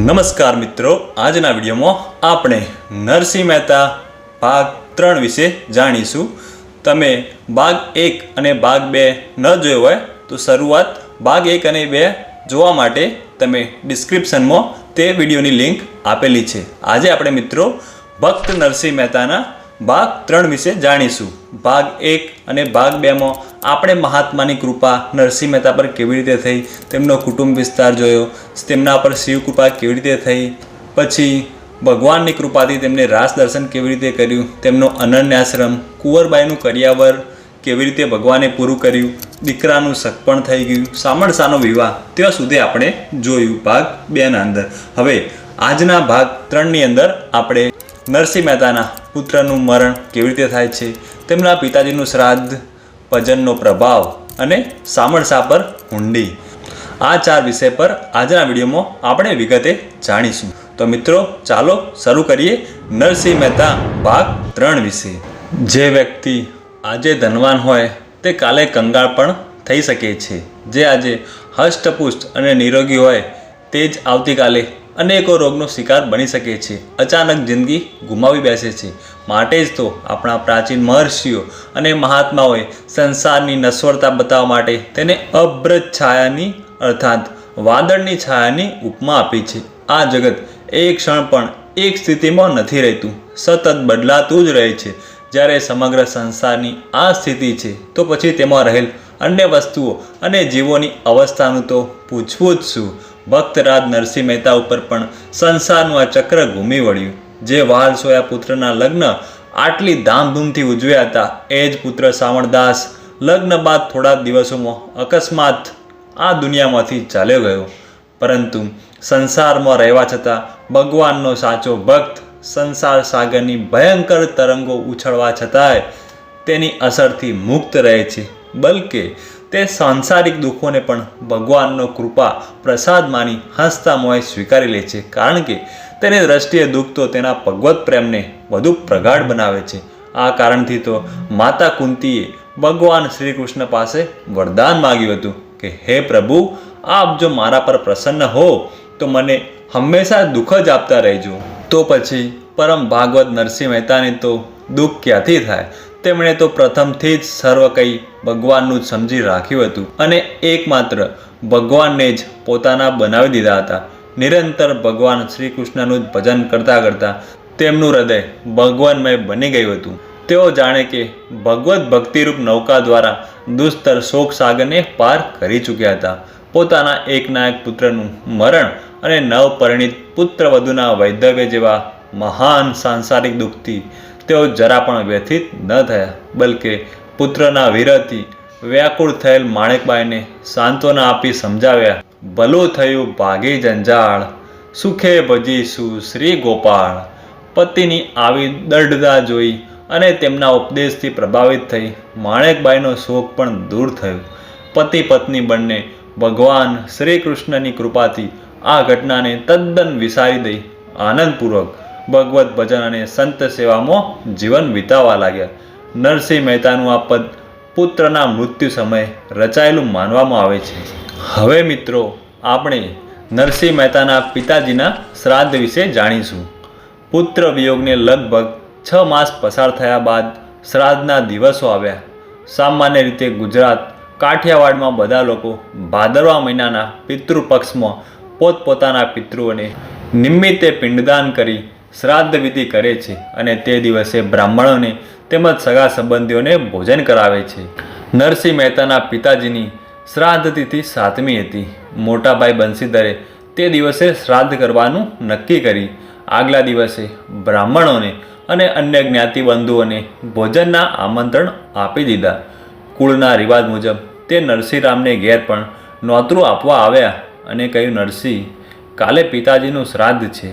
નમસ્કાર મિત્રો, આજના વિડીયોમાં આપણે નરસિંહ મહેતા ભાગ 3 વિશે જાણીશું. તમે ભાગ 1 અને ભાગ 2 ન જોયો હોય તો શરૂઆત ભાગ 1 અને 2 જોવા માટે તમે ડિસ્ક્રિપ્શનમાં તે વિડીયોની લિંક આપેલી છે. આજે આપણે મિત્રો ભક્ત નરસિંહ મહેતાના ભાગ 3 વિશે જાણીશું. ભાગ 1 અને ભાગ 2 માં આપણે મહાત્માની કૃપા નરસિંહ મહેતા પર કેવી રીતે થઈ, તેમનો કુટુંબ વિસ્તાર જોયો, તેમના પર શિવ કૃપા કેવી રીતે થઈ, પછી ભગવાનની કૃપાથી તેમને રાસ દર્શન કેવી રીતે કર્યું, તેમનો અનન્યાશ્રમ, કુંવરબાઈનું કરિયાવર કેવી રીતે ભગવાને પૂરું કર્યું, દીકરાનું સગપણ થઈ ગયું, સામળસાનો વિવાહ, ત્યાં સુધી આપણે જોયું ભાગ 2ના અંદર. હવે આજના ભાગ 3ની અંદર આપણે નરસિંહ મહેતાના પુત્રનું મરણ કેવી રીતે થાય છે, તેમના પિતાજીનું શ્રાદ્ધ, ભજનનો પ્રભાવ અને સામળસા પર હુંડી, આ 4 વિષય પર આજના વિડીયોમાં આપણે વિગતે જાણીશું. તો મિત્રો ચાલો શરૂ કરીએ નરસિંહ મહેતા ભાગ 3 વિશે. જે વ્યક્તિ આજે ધનવાન હોય તે કાલે કંગાળ પણ થઈ શકે છે. જે આજે હષ્ટપુષ્ટ અને નિરોગી હોય તે જ આવતીકાલે અનેકો રોગનો શિકાર બની શકે છે, અચાનક જિંદગી ગુમાવી બેસે છે. માટે જ તો આપણા પ્રાચીન મહર્ષિઓ અને મહાત્માઓએ સંસારની નશ્વરતા બતાવવા માટે તેને અભ્રત છાયાની અર્થાત વાદળની છાયાની ઉપમા આપી છે. આ જગત એક ક્ષણ પણ એક સ્થિતિમાં નથી રહેતું, સતત બદલાતું જ રહે છે. જ્યારે સમગ્ર સંસારની આ સ્થિતિ છે તો પછી તેમાં રહેલ અન્ય વસ્તુઓ અને જીવોની અવસ્થાનું તો પૂછવું જ શું. ભક્તરાજ નરસિંહ મહેતા ઉપર પણ સંસારનું આ ચક્ર ઘૂમી વળ્યું. જે વાલસોયા પુત્રના લગ્ન આટલી ધામધૂમથી ઉજવ્યા હતા, એ જ પુત્ર સાવણદાસ લગ્ન બાદ થોડા દિવસોમાં અકસ્માત આ દુનિયામાંથી ચાલ્યો ગયો. પરંતુ સંસારમાં રહેવા છતાં ભગવાનનો સાચો ભક્ત સંસાર સાગરની ભયંકર તરંગો ઉછળવા છતાંય તેની અસરથી મુક્ત રહે છે. બલકે તે સાંસારિક દુઃખોને પણ ભગવાનનો કૃપા પ્રસાદ માની હસતા મોંએ સ્વીકારી લે છે, કારણ કે તેની દ્રષ્ટિએ દુઃખ તો તેના ભગવત પ્રેમને વધુ પ્રગાઢ બનાવે છે. આ કારણથી તો માતા કુંતીએ ભગવાન શ્રી કૃષ્ણ પાસે વરદાન માગ્યું હતું કે હે પ્રભુ, આપ જો મારા પર પ્રસન્ન હો તો મને હંમેશા દુઃખ જ આપતા રહેજો. તો પછી પરમ ભાગવત નરસિંહ મહેતાને તો દુઃખ ક્યાંથી થાય? તેમણે તો પ્રથમથી જ સર્વ કંઈ ભગવાનનું જ સમજી રાખ્યું હતું અને એકમાત્ર ભગવાનને જ પોતાના બનાવી દીધા હતા. નિરંતર ભગવાન શ્રી કૃષ્ણનું જ ભજન કરતાં કરતાં તેમનું હૃદય ભગવાનમય બની ગયું હતું. તેઓ જાણે કે ભગવત ભક્તિરૂપ નૌકા દ્વારા દુસ્તર શોક સાગરને પાર કરી ચૂક્યા હતા. પોતાના એકના એક પુત્રનું મરણ અને નવપરિણીત પુત્ર વધુના વૈધવ્ય જેવા મહાન સાંસારિક દુઃખથી તેઓ જરા પણ વ્યથિત ન થયા, બલકે પુત્રના વિરહથી વ્યાકુળ થયેલ માણેકબાઈને સાંત્વના આપી સમજાવ્યા, ભલું થયું ભાગી જંજાળ, સુખે ભજીશું શ્રી ગોપાળ. પતિની આવી દઢતા જોઈ અને તેમના ઉપદેશથી પ્રભાવિત થઈ માણેકબાઈનો શોક પણ દૂર થયો. પતિ પત્ની બંને ભગવાન શ્રી કૃષ્ણની કૃપાથી આ ઘટનાને તદ્દન વિસારી દઈ આનંદપૂર્વક ભગવત ભજન અને સંત સેવામાં જીવન વિતાવવા લાગ્યા. નરસિંહ મહેતાનું આ પદ પુત્રના મૃત્યુ સમયે રચાયેલું માનવામાં આવે છે. હવે મિત્રો આપણે નરસિંહ મહેતાના પિતાજીના શ્રાદ્ધ વિશે જાણીશું. પુત્ર વિયોગને લગભગ 6 માસ પસાર થયા બાદ શ્રાદ્ધના દિવસો આવ્યા. સામાન્ય રીતે ગુજરાત કાઠિયાવાડમાં બધા લોકો ભાદરવા મહિનાના પિતૃપક્ષમાં પોતપોતાના પિતૃઓને નિમિત્તે પિંડદાન કરી શ્રાદ્ધ વિધિ કરે છે અને તે દિવસે બ્રાહ્મણોને તેમજ સગા સંબંધીઓને ભોજન કરાવે છે. નરસિંહ મહેતાના પિતાજીની શ્રાદ્ધ તિથિ 7મી હતી. મોટાભાઈ બંસીધરે તે દિવસે શ્રાદ્ધ કરવાનું નક્કી કરી આગલા દિવસે બ્રાહ્મણોને અને અન્ય જ્ઞાતિબંધુઓને ભોજનના આમંત્રણ આપી દીધા. કુળના રિવાજ મુજબ તે નરસિંહરામને ઘેર પણ નોતરું આપવા આવ્યા અને કહ્યું, નરસિંહ, કાલે પિતાજીનું શ્રાદ્ધ છે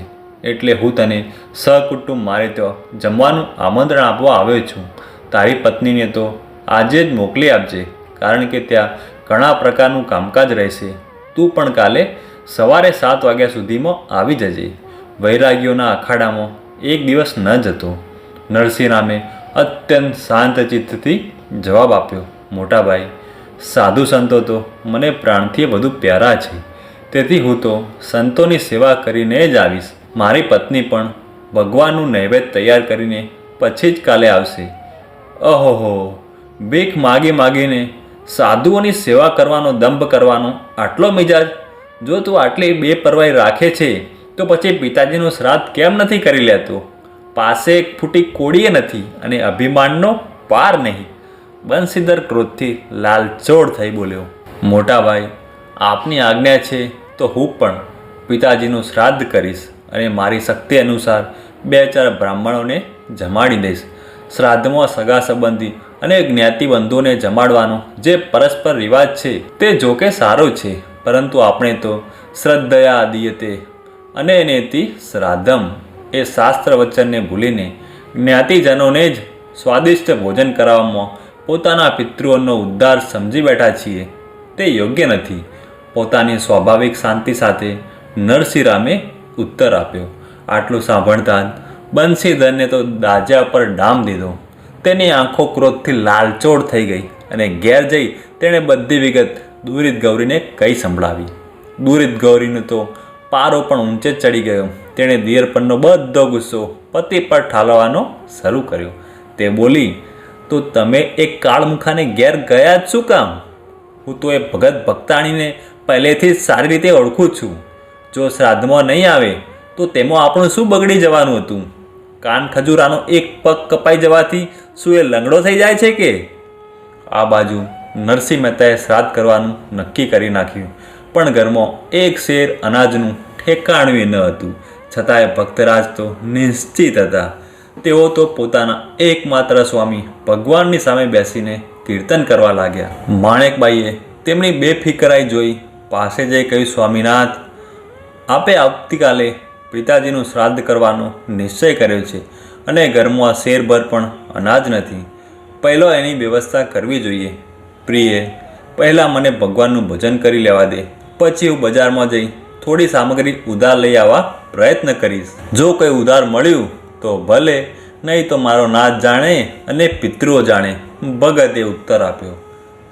એટલે હું તને સહકુટુંબ મારે ત્યાં જમવાનું આમંત્રણ આપવા આવ્યો છું. તારી પત્નીને તો આજે જ મોકલી આપજે, કારણ કે ત્યાં ઘણા પ્રકારનું કામકાજ રહેશે. તું પણ કાલે સવારે 7 વાગ્યા સુધીમાં આવી જજે. વૈરાગીઓના અખાડામાં એક દિવસ ન જતો. નરસિંહરામે અત્યંત શાંત ચિત્તથી જવાબ આપ્યો, મોટાભાઈ, સાધુ સંતો તો મને પ્રાણથી વધુ પ્યારા છે. તેથી હું તો સંતોની સેવા કરીને જ આવીશ. મારી પત્ની પણ ભગવાનનું નૈવેદ્ય તૈયાર કરીને પછી જ કાલે આવશે. અહોહો, ભીખ માગી માગીને સાધુઓની સેવા કરવાનો દંભ કરવાનો આટલો મિજાજ! જો તું આટલી બેપરવાહી રાખે છે તો પછી પિતાજીનું શ્રાદ્ધ કેમ નથી કરી લેતો? પાસે એક ફૂટી કોડીએ નથી અને અભિમાનનો પાર નહીં. બંસીધર ક્રોધથી લાલચોળ થઈ બોલ્યો. મોટા ભાઈ, આપની આજ્ઞા છે તો હું પણ પિતાજીનું શ્રાદ્ધ કરીશ અને મારી શક્તિ અનુસાર 2-4 બ્રાહ્મણોને જમાડી દઈશ. શ્રાદ્ધમાં સગા સંબંધી અને જ્ઞાતિબંધુઓને જમાડવાનો જે પરસ્પર રિવાજ છે તે જોકે સારો છે, પરંતુ આપણે તો શ્રદ્ધયા દીયતે અને નેતિ શ્રાદ્ધમ એ શાસ્ત્ર વચનને ભૂલીને જ્ઞાતિજનોને જ સ્વાદિષ્ટ ભોજન કરાવવામાં પોતાના પિતૃઓનો ઉદ્ધાર સમજી બેઠા છીએ. તે યોગ્ય નથી. પોતાની સ્વાભાવિક શાંતિ સાથે નરસિંહ રામે ઉત્તર આપ્યો. આટલું સાંભળતા જ બંસીધરને તો દાજા પર ડામ દીધો. તેની આંખો ક્રોધથી લાલચોળ થઈ ગઈ અને ઘેર જઈ તેણે બધી વિગત દુરિત ગૌરીને કહી સંભળાવી. દુરિત ગૌરીનો તો પારો પણ ઊંચે ચડી ગયો. તેણે દિયર પરનો બધો ગુસ્સો પતિ પર ઠાલવવાનો શરૂ કર્યો. તે બોલી, તો તમે એક કાળમુખાને ઘેર ગયા જ શું કામ? હું તો એ ભગત ભક્તાણીને પહેલેથી જ સારી રીતે ઓળખું છું. જો શ્રાદ્ધમાં નહીં આવે તો તેમાં આપણું શું બગડી જવાનું હતું? કાન ખજૂરાનો એક પગ કપાઈ જવાથી શું એ લંગડો થઈ જાય છે કે? આ બાજુ નરસિંહ મહેતાએ શ્રાદ્ધ કરવાનું નક્કી કરી નાખ્યું, પણ ઘરમાં એક શેર અનાજનું ઠેકાણું ન હતું. છતાંય ભક્તરાજ તો નિશ્ચિત હતા. તેઓ તો પોતાના એકમાત્ર સ્વામી ભગવાનની સામે બેસીને કીર્તન કરવા લાગ્યા. માણેકબાઈએ તેમની બેફિકરાઈ જોઈ પાસે જઈ કહ્યું, સ્વામીનાથ, આપે આવતીકાલે પિતાજીનું શ્રાદ્ધ કરવાનો નિશ્ચય કર્યો છે અને ઘરમાં શેરભર પણ અનાજ નથી. પહેલો એની વ્યવસ્થા કરવી જોઈએ. પ્રિય, પહેલાં મને ભગવાનનું ભજન કરી લેવા દે, પછી હું બજારમાં જઈ થોડી સામગ્રી ઉધાર લઈ આવવા પ્રયત્ન કરીશ. જો કંઈ ઉધાર મળ્યું તો ભલે, નહીં તો મારો નાથ જાણે અને પિતૃઓ જાણે. ભગતે ઉત્તર આપ્યો.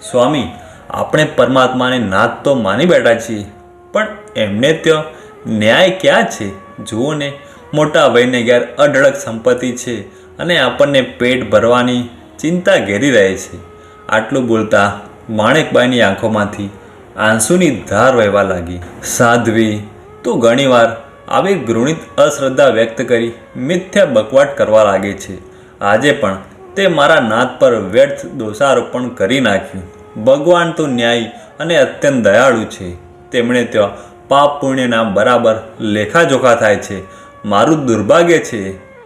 સ્વામી, આપણે પરમાત્માને નાથ તો માની બેઠા છીએ, પણ એમને ત્યાં ન્યાય ક્યાં છે? જુઓ ને, મોટા ભાઈને ઘેર અઢળક સંપત્તિ છે અને આપણને પેટ ભરવાની ચિંતા ઘેરી રહે છે. આટલું બોલતા માણેકબાઈની આંખોમાંથી આંસુની ધાર વહેવા લાગી. સાધ્વી, તું ઘણીવાર આવી ઘૃણિત અશ્રદ્ધા વ્યક્ત કરી મિથ્યા બકવાટ કરવા લાગે છે. આજે પણ તે મારા નાથ પર વ્યર્થ દોષારોપણ કરી નાખ્યું. ભગવાન તો ન્યાયી અને અત્યંત દયાળુ છે. તેમણે ત્યાં પાપ પુણ્યના બરાબર લેખાજોખા થાય છે. મારું દુર્ભાગ્ય છે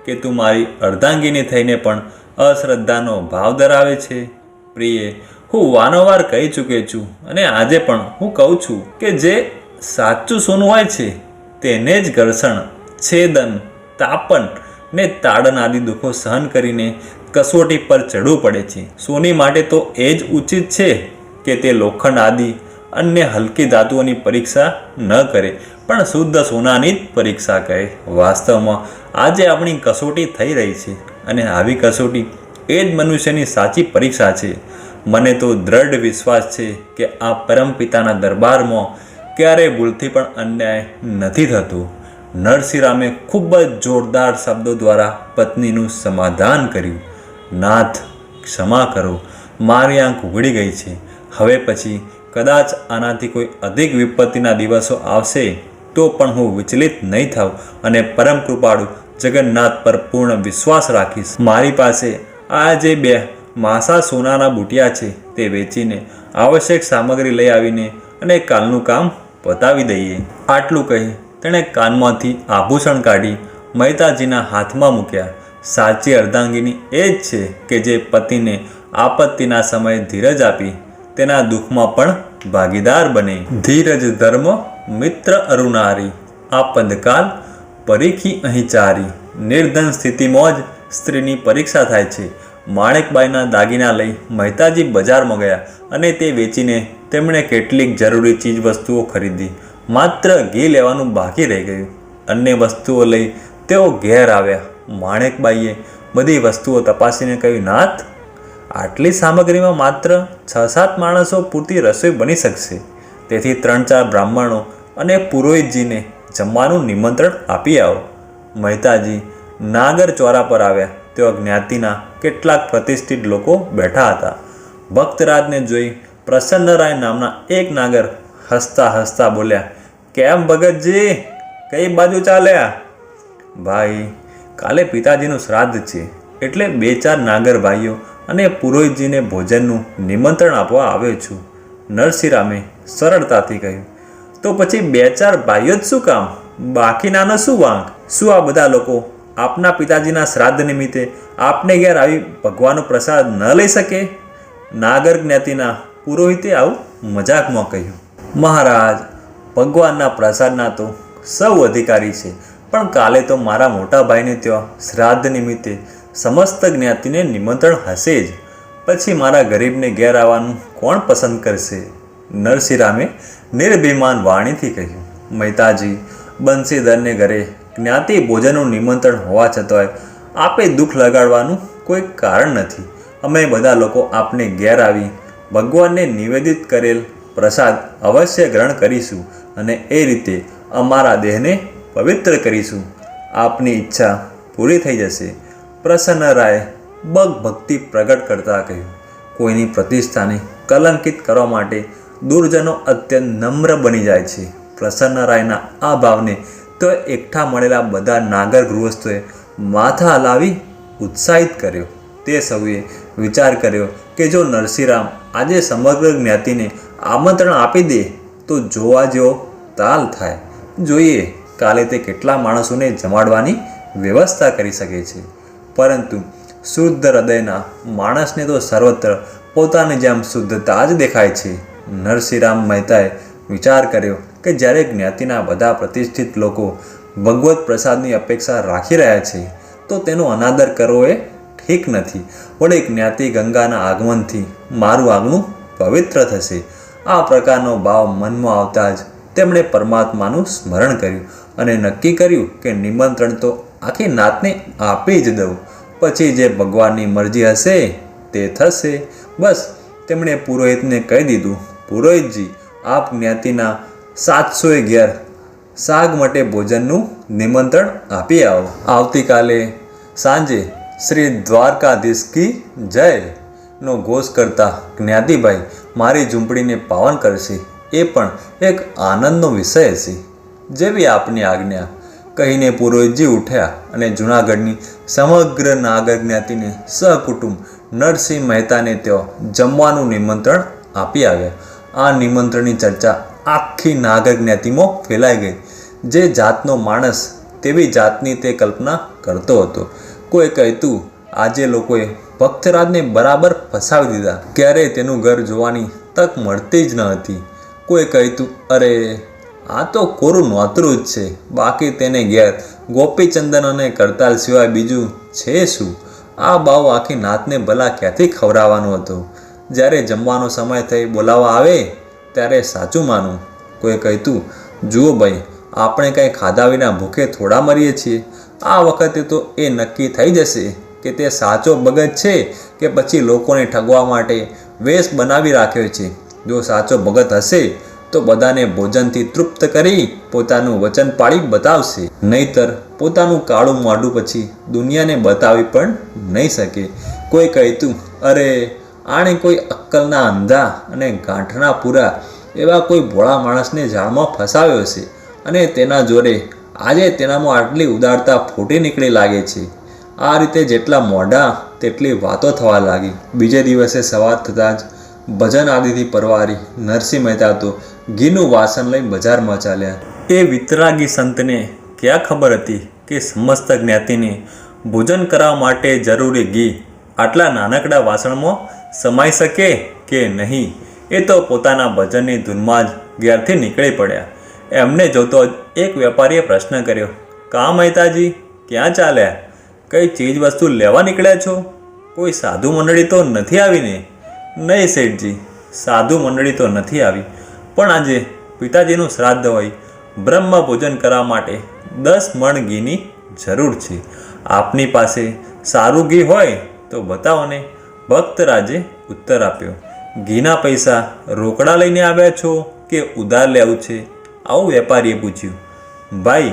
કે તું મારી અર્ધાંગીની થઈને પણ અશ્રદ્ધાનો ભાવ ધરાવે છે. પ્રિય, હું વારંવાર કહી ચૂક્યો છું અને આજે પણ હું કહું છું કે જે સાચું સોનું હોય છે તેને જ ઘર્ષણ, છેદન, તાપન ને તાડન આદિ દુઃખો સહન કરીને કસોટી પર ચડવું પડે છે. સોની માટે તો એ જ ઉચિત છે કે તે લોખંડ આદિ અન્ય હલકી ધાતુઓની પરીક્ષા ન કરે, પણ શુદ્ધ સોનાની જ પરીક્ષા કરે. વાસ્તવમાં આજે આપણી કસોટી થઈ રહી છે અને આવી કસોટી એ જ મનુષ્યની સાચી પરીક્ષા છે. મને તો દ્રઢ વિશ્વાસ છે કે આ પરમપિતાના દરબારમાં ક્યારેય ભૂલથી પણ અન્યાય નથી થતો. નરસિંહ રામે ખૂબ જ જોરદાર શબ્દો દ્વારા પત્નીનું સમાધાન કર્યું. નાથ, ક્ષમા કરો, મારી આંખ ઉઘડી ગઈ છે. હવે પછી કદાચ આનાથી કોઈ અધિક વિપત્તિના દિવસો આવશે તો પણ હું વિચલિત નહીં થાઉં અને પરમ કૃપાળુ જગન્નાથ પર પૂર્ણ વિશ્વાસ રાખીશ. મારી પાસે આ જે 2 માસા સોનાના બુટિયા છે તે વેચીને આવશ્યક સામગ્રી લઈ આવીને અને કાલનું કામ પતાવી દઈએ. આટલું કહી તેણે કાનમાંથી આભૂષણ કાઢી મહેતાજીના હાથમાં મૂક્યા. સાચી અર્ધાંગીની એ જ છે કે જે પતિને આપત્તિના સમયે ધીરજ આપી તેના દુઃખમાં પણ ભાગીદાર બને. ધીરજ ધર્મ મિત્ર અરુનારી, આ પદકાલ પરીખી અહીં ચારી. નિર્ધન સ્થિતિમાં જ સ્ત્રીની પરીક્ષા થાય છે. માણેકબાઈના દાગીના લઈ મહેતાજી બજારમાં ગયા અને તે વેચીને તેમણે કેટલીક જરૂરી ચીજ વસ્તુઓ ખરીદી. માત્ર ઘી લેવાનું બાકી રહી ગયું. અન્ય વસ્તુઓ લઈ તેઓ ઘેર આવ્યા. માણેકબાઈએ બધી વસ્તુઓ તપાસીને કહ્યું, નાથ, આટલી સામગ્રીમાં માત્ર 6-7 માણસો પૂરતી રસોઈ બની શકશે. તેથી 3-4 બ્રાહ્મણો અને પુરોહિતજીને જમવાનું નિમંત્રણ આપી આવો. મહેતાજી નાગર ચોરા પર આવ્યા. તેઓ જ્ઞાતિના કેટલાક પ્રતિષ્ઠિત લોકો બેઠા હતા. ભક્તરાજને જોઈ પ્રસન્નરાય નામના એક નાગર હસતા હસતા બોલ્યા, કેમ ભગતજી, કઈ બાજુ ચાલ્યા? ભાઈ, કાલે પિતાજીનું શ્રાદ્ધ છે, એટલે 2-4 નાગર ભાઈઓ અને પુરોહિતજીને ભોજનનું નિમંત્રણ આપવા આવ્યો છું. નરસિંહરામે સરળતાથી કહ્યું. તો પછી 2-4 ભાઈઓ જ શું કામ? બાકીનાનો શું વાંક? શું આ બધા લોકો આપના પિતાજીના શ્રાદ્ધ નિમિત્તે આપને ઘેર આવી ભગવાનનો પ્રસાદ ન લઈ શકે? નાગર જ્ઞાતિના પુરોહિતે આવું મજાકમાં કહ્યું. મહારાજ, ભગવાનના પ્રસાદના તો સૌ અધિકારી છે, પણ કાલે તો મારા મોટા ભાઈને ત્યાં શ્રાદ્ધ નિમિત્તે સમસ્ત જ્ઞાતિને નિમંત્રણ હશે જ. પછી મારા ગરીબને ઘેર આવવાનું કોણ પસંદ કરશે? નરસિંહરામે નિર્ભિમાન વાણીથી કહ્યું. મહેતાજી, બંસીધરને ઘરે જ્ઞાતિ ભોજનનું નિમંત્રણ હોવા છતાંય આપે દુઃખ લગાડવાનું કોઈ કારણ નથી. અમે બધા લોકો આપને ઘેર આવી ભગવાનને નિવેદિત કરેલ પ્રસાદ અવશ્ય ગ્રહણ કરીશું અને એ રીતે અમારા દેહને પવિત્ર કરીશું. આપની ઈચ્છા પૂરી થઈ જશે. પ્રસન્નરાયે ભક્તિ પ્રગટ કરતા કહ્યું. કોઈની પ્રતિષ્ઠાને કલંકિત કરવા માટે દુર્જનો અત્યંત નમ્ર બની જાય છે. પ્રસન્નરાયના આ ભાવને તો એકઠા મળેલા બધા નાગર ગૃહસ્થોએ માથા હલાવી ઉત્સાહિત કર્યો. તે સૌએ વિચાર કર્યો કે જો નરસિંહરામ આજે સમગ્ર જ્ઞાતિને આમંત્રણ આપી દે તો જોવા જેવો તાલ થાય. જોઈએ કાલે તે કેટલા માણસોને જમાડવાની વ્યવસ્થા કરી શકે છે. પરંતુ શુદ્ધ હૃદયના માણસને તો સર્વત્ર પોતાની જેમ શુદ્ધતા જ દેખાય છે. નરસિંહરામ મહેતાએ વિચાર કર્યો કે જ્યારે જ્ઞાતિના બધા પ્રતિષ્ઠિત લોકો ભગવત પ્રસાદની અપેક્ષા રાખી રહ્યા છે તો તેનો અનાદર કરવો એ ઠીક નથી. વડે જ્ઞાતિ ગંગાના આગમનથી મારું આગમન પવિત્ર થશે. આ પ્રકારનો ભાવ મનમાં આવતા જ તેમણે પરમાત્માનું સ્મરણ કર્યું અને નક્કી કર્યું કે નિમંત્રણ તો આખી નાતને આપી જ દઉં. પછી જે ભગવાનની મરજી હશે તે થશે. બસ તેમણે પુરોહિતને કહી દીધું, પુરોહિતજી, આપ જ્ઞાતિના 700 ઘેર શાગ માટે ભોજનનું નિમંત્રણ આપી આવો. આવતીકાલે સાંજે શ્રી દ્વારકાધીશ કી જય નો ઘોષ કરતા જ્ઞાતિભાઈ મારી ઝૂંપડીને પાવન કરશે. એ પણ એક આનંદનો વિષય હશે. જેવી આપની આજ્ઞા, કહીને પુરોહિતજી ઉઠ્યા અને જૂનાગઢની સમગ્ર નાગર જ્ઞાતિને સહકુટુંબ નરસિંહ મહેતાને ત્યાં જમવાનું નિમંત્રણ આપી આવ્યા. આ નિમંત્રણની ચર્ચા આખી નાગર જ્ઞાતિમાં ફેલાઈ ગઈ. જે જાતનો માણસ તેવી જાતની તે કલ્પના કરતો હતો. કોઈ કહેતું, આજે લોકોએ ભક્તરાજને બરાબર ફસાવી દીધા, ક્યારેય તેનું ઘર જોવાની તક મળતી જ ન હતી. કોઈ કહેતું, અરે આ તો કોરું નોતરું જ છે, બાકી તેને ઘેર ગોપીચંદન અને કરતાલ સિવાય બીજું છે શું? આ બાવ આખી નાતને ભલા ક્યાંથી ખવડાવવાનો હતો? જ્યારે જમવાનો સમય થઈ બોલાવવા આવે ત્યારે સાચું માનું. કોઈ કહેતું, જુઓ ભાઈ, આપણે કંઈ ખાધા વિના ભૂખે થોડા મરીએ છીએ. આ વખતે તો એ નક્કી થઈ જશે કે તે સાચો ભગત છે કે પછી લોકોને ઠગવા માટે વેશ બનાવી રાખ્યો છે. જો સાચો ભગત હશે તો બધાને ભોજનથી તૃપ્ત કરી પોતાનું વચન પાળી બતાવશે. નહીતર પોતાનું કાળું મોઢું પછી દુનિયાને બતાવી પણ નહીં શકે. કોઈ કહેતું, અરે આણે કોઈ અક્કલના અંધા અને ગાંઠના પૂરા એવા કોઈ ભોળા માણસને જાળમાં ફસાવ્યો છે અને તેના જોડે આજે તેનામાં આટલી ઉદારતા ફૂટી નીકળી લાગે છે. આ રીતે જેટલા મોઢા તેટલી વાતો થવા લાગી. બીજે દિવસે સવાર થતાં જ ભજન આદિથી પરવારી નરસિંહ મહેતા તો ઘીનું વાસણ લઈ બજારમાં ચાલ્યા. એ વિતરાગી સંતને ક્યાં ખબર હતી કે સમસ્ત જ્ઞાતિને ભોજન કરવા માટે જરૂરી ઘી આટલા નાનકડા વાસણમાં સમાઈ શકે કે નહીં? એ તો પોતાના ભજનની ધૂનમાં જ ઘેરથી નીકળી પડ્યા. એમને જોતો જ એક વેપારીએ પ્રશ્ન કર્યો, કા મહેતાજી, ક્યાં ચાલ્યા? કઈ ચીજ વસ્તુ લેવા નીકળ્યા છો? કોઈ સાધુ મંડળી તો નથી આવીને? નહીં શેઠજી, સાધુ મંડળી તો નથી આવી, પણ આજે પિતાજીનું શ્રાદ્ધ હોય, બ્રહ્મ ભોજન કરવા માટે 10 મણ ઘીની જરૂર છે. આપની પાસે સારું ઘી હોય તો બતાવો ને. ભક્તરાજે ઉત્તર આપ્યો, ઘીના પૈસા રોકડા લઈને આવ્યા છો કે ઉધાર લેવું છે? આવું વેપારીએ પૂછ્યું. ભાઈ,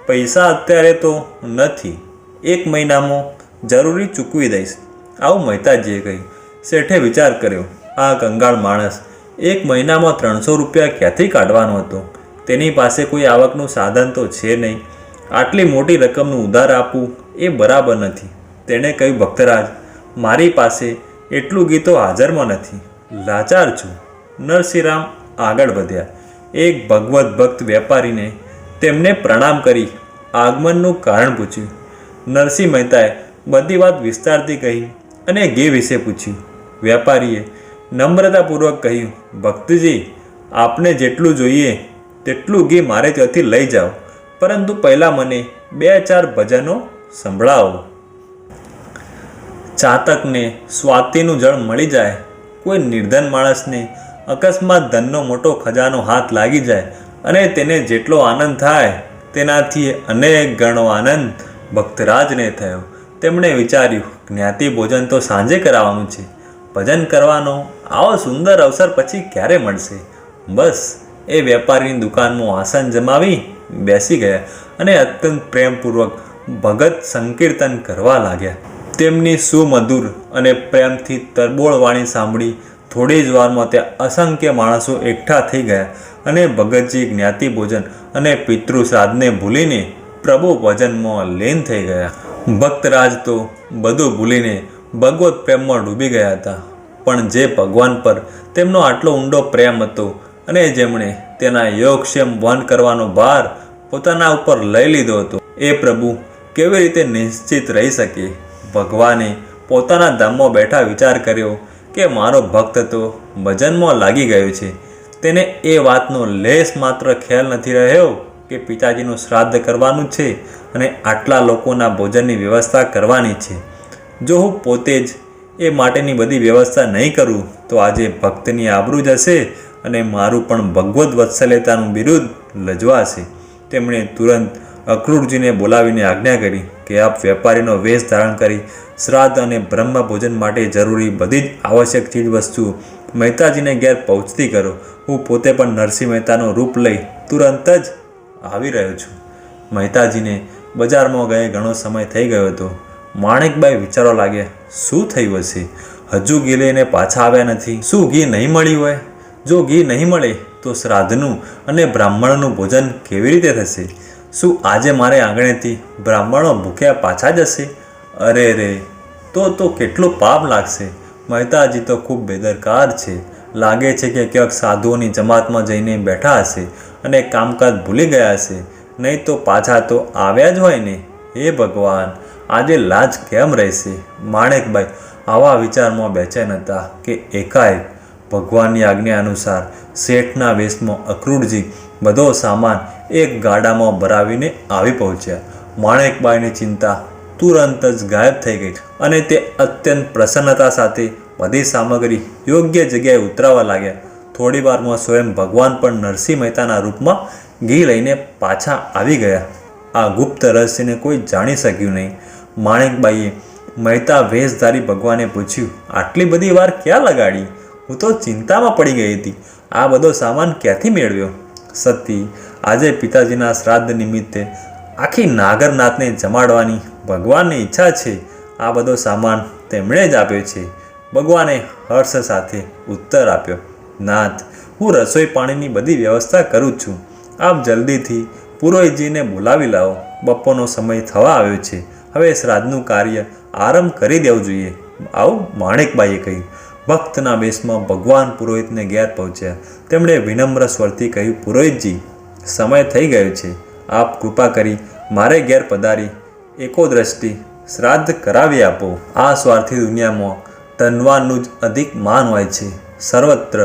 પૈસા અત્યારે તો નથી, 1 મહિનામાં જરૂરી ચૂકવી દઈશ, આવું મહેતાજીએ કહ્યું. શેઠે વિચાર કર્યો, આ કંગાળ માણસ 1 મહિનામાં 300 રૂપિયા ક્યાંથી કાઢવાનો હતો? તેની પાસે કોઈ આવકનું સાધન તો છે નહીં. આટલી મોટી રકમનું ઉધાર આપવું એ બરાબર નથી. તેણે કહ્યું, ભક્તરાજ, મારી પાસે એટલું ઘી તો હાજરમાં નથી, લાચાર છું. નરસિંહરામ આગળ વધ્યા. એક ભગવત ભક્ત વેપારીને તેમને પ્રણામ કરી આગમનનું કારણ પૂછ્યું. નરસિંહ મહેતાએ બધી વાત વિસ્તારથી કહી અને ઘી વિશે પૂછ્યું. વેપારીએ નમ્રતાપૂર્વક કહ્યું, ભક્તજી, આપને જેટલું જોઈએ તેટલું ઘી મારે ત્યાંથી લઈ જાઓ, પરંતુ પહેલાં મને 2-4 ભજનો સંભળાવો. ચાતકને સ્વાતિનું જળ મળી જાય, કોઈ નિર્ધન માણસને અકસ્માત ધનનો મોટો ખજાનો હાથ લાગી જાય અને તેને જેટલો આનંદ થાય તેનાથી અનેક ગણો આનંદ ભક્તરાજને થયો. તેમણે વિચાર્યું, જ્ઞાતિ ભોજન તો સાંજે કરાવવાનું છે, ભજન કરવાનો આવો સુંદર અવસર પછી ક્યારે મળશે? બસ એ વેપારીની દુકાનમાં આસન જમાવી બેસી ગયા અને અત્યંત પ્રેમપૂર્વક ભગત સંકીર્તન કરવા લાગ્યા. તેમની સુમધુર અને પ્રેમથી તરબોળ વાણી સાંભળી થોડી જ વારમાં ત્યાં અસંખ્ય માણસો એકઠા થઈ ગયા અને ભગતજી જ્ઞાતિ ભોજન અને પિતૃ શ્રાદ્ધને ભૂલીને પ્રભુ ભજનમાં લીન થઈ ગયા. ભક્તરાજ તો બધું ભૂલીને ભગવત પ્રેમમાં ડૂબી ગયા હતા. પણ જે ભગવાન પર તેમનો આટલો ઊંડો પ્રેમ હતો અને જેમણે તેના યોગક્ષેમ વહન કરવાનો ભાર પોતાના ઉપર લઈ લીધો હતો, એ પ્રભુ કેવી રીતે નિશ્ચિત રહી શકે? ભગવાને પોતાના ધામમાં બેઠા વિચાર કર્યો કે મારો ભક્ત તો ભજનમાં લાગી ગયો છે. તેને એ વાતનો લેશ માત્ર ખ્યાલ નથી રહ્યો કે પિતાજીનું શ્રાદ્ધ કરવાનું છે અને આટલા લોકોના ભોજનની વ્યવસ્થા કરવાની છે. જો હું પોતે જ એ માટેની બધી વ્યવસ્થા નહીં કરું તો આજે ભક્તની આબરૂ જશે અને મારું પણ ભગવદ્ વત્સલ્યતાનું બિરુદ લજવાશે. તેમણે તુરંત અક્રૂરજીને બોલાવીને આજ્ઞા કરી કે આપ વેપારીનો વેશ ધારણ કરી શ્રાદ્ધ અને બ્રહ્મ ભોજન માટે જરૂરી બધી જ આવશ્યક ચીજ વસ્તુઓ મહેતાજીને ઘેર પહોંચતી કરો. હું પોતે પણ નરસિંહ મહેતાનું રૂપ લઈ તુરંત જ આવી રહ્યો છું. મહેતાજીને બજારમાં ગયે ઘણો સમય થઈ ગયો હતો. માણેકબાઈ વિચારવા લાગ્યા, શું થયું હશે? હજુ ઘી લઈને પાછા આવ્યા નથી. શું ઘી નહીં મળ્યું હોય? જો ઘી નહીં મળે તો શ્રાદ્ધનું અને બ્રાહ્મણનું ભોજન કેવી રીતે થશે? શું આજે મારે આંગણેથી બ્રાહ્મણો ભૂખ્યા પાછા જશે? અરે રે, તો કેટલું પાપ લાગશે. મહેતાજી તો ખૂબ બેદરકાર છે. લાગે છે કે ક્યાંક સાધુઓની જમાતમાં જઈને બેઠા હશે અને કામકાજ ભૂલી ગયા હશે, નહીં તો પાછા તો આવ્યા જ હોય ને. હે ભગવાન, આજે લાજ કેમ રહેશે? માણેકબાઈ આવા વિચારમાં બેચેન હતા કે એકાએક ભગવાનની આજ્ઞા અનુસાર શેઠના વેશમાં અક્રૂરજી બધો સામાન એક ગાડામાં ભરાવીને આવી પહોંચ્યા. માણેકબાઈની ચિંતા તુરંત જ ગાયબ થઈ ગઈ અને તે અત્યંત પ્રસન્નતા સાથે બધી સામગ્રી યોગ્ય જગ્યાએ ઉતરાવવા લાગ્યા. થોડી વારમાં સ્વયં ભગવાન પણ નરસિંહ મહેતાના રૂપમાં ઘી લઈને પાછા આવી ગયા. આ ગુપ્ત રહસ્યને કોઈ જાણી શક્યું નહીં. માણેકબાઈએ મહેતા વેશધારી ભગવાને પૂછ્યું, આટલી બધી વાર ક્યાં લગાડી? હું તો ચિંતામાં પડી ગઈ હતી. આ બધો સામાન ક્યાંથી મેળવ્યો? સતી, આજે પિતાજીના શ્રાદ્ધ નિમિત્તે આખી નાગરનાથને જમાડવાની ભગવાનની ઈચ્છા છે. આ બધો સામાન તેમણે જ આપ્યો છે. ભગવાને હર્ષ સાથે ઉત્તર આપ્યો, નાથ, હું રસોઈ પાણીની બધી વ્યવસ્થા કરું છું. આપ જલ્દીથી પુરોહિતજીને બોલાવી લાવો. બપોરનો સમય થવા આવ્યો છે. હવે શ્રાદ્ધનું કાર્ય આરંભ કરી દેવું જોઈએ. આવું માણેકબાઈએ કહ્યું. ભક્તના વેશમાં ભગવાન પુરોહિતને ઘેર પહોંચ્યા. તેમણે વિનમ્ર સ્વરથી કહ્યું, પુરોહિતજી, સમય થઈ ગયો છે. આપ કૃપા કરી મારે ઘેર પધારી એકો દ્રષ્ટિ શ્રાદ્ધ કરાવી આપો. આ સ્વાર્થી દુનિયામાં ધનવાનનું જ અધિક માન હોય છે. સર્વત્ર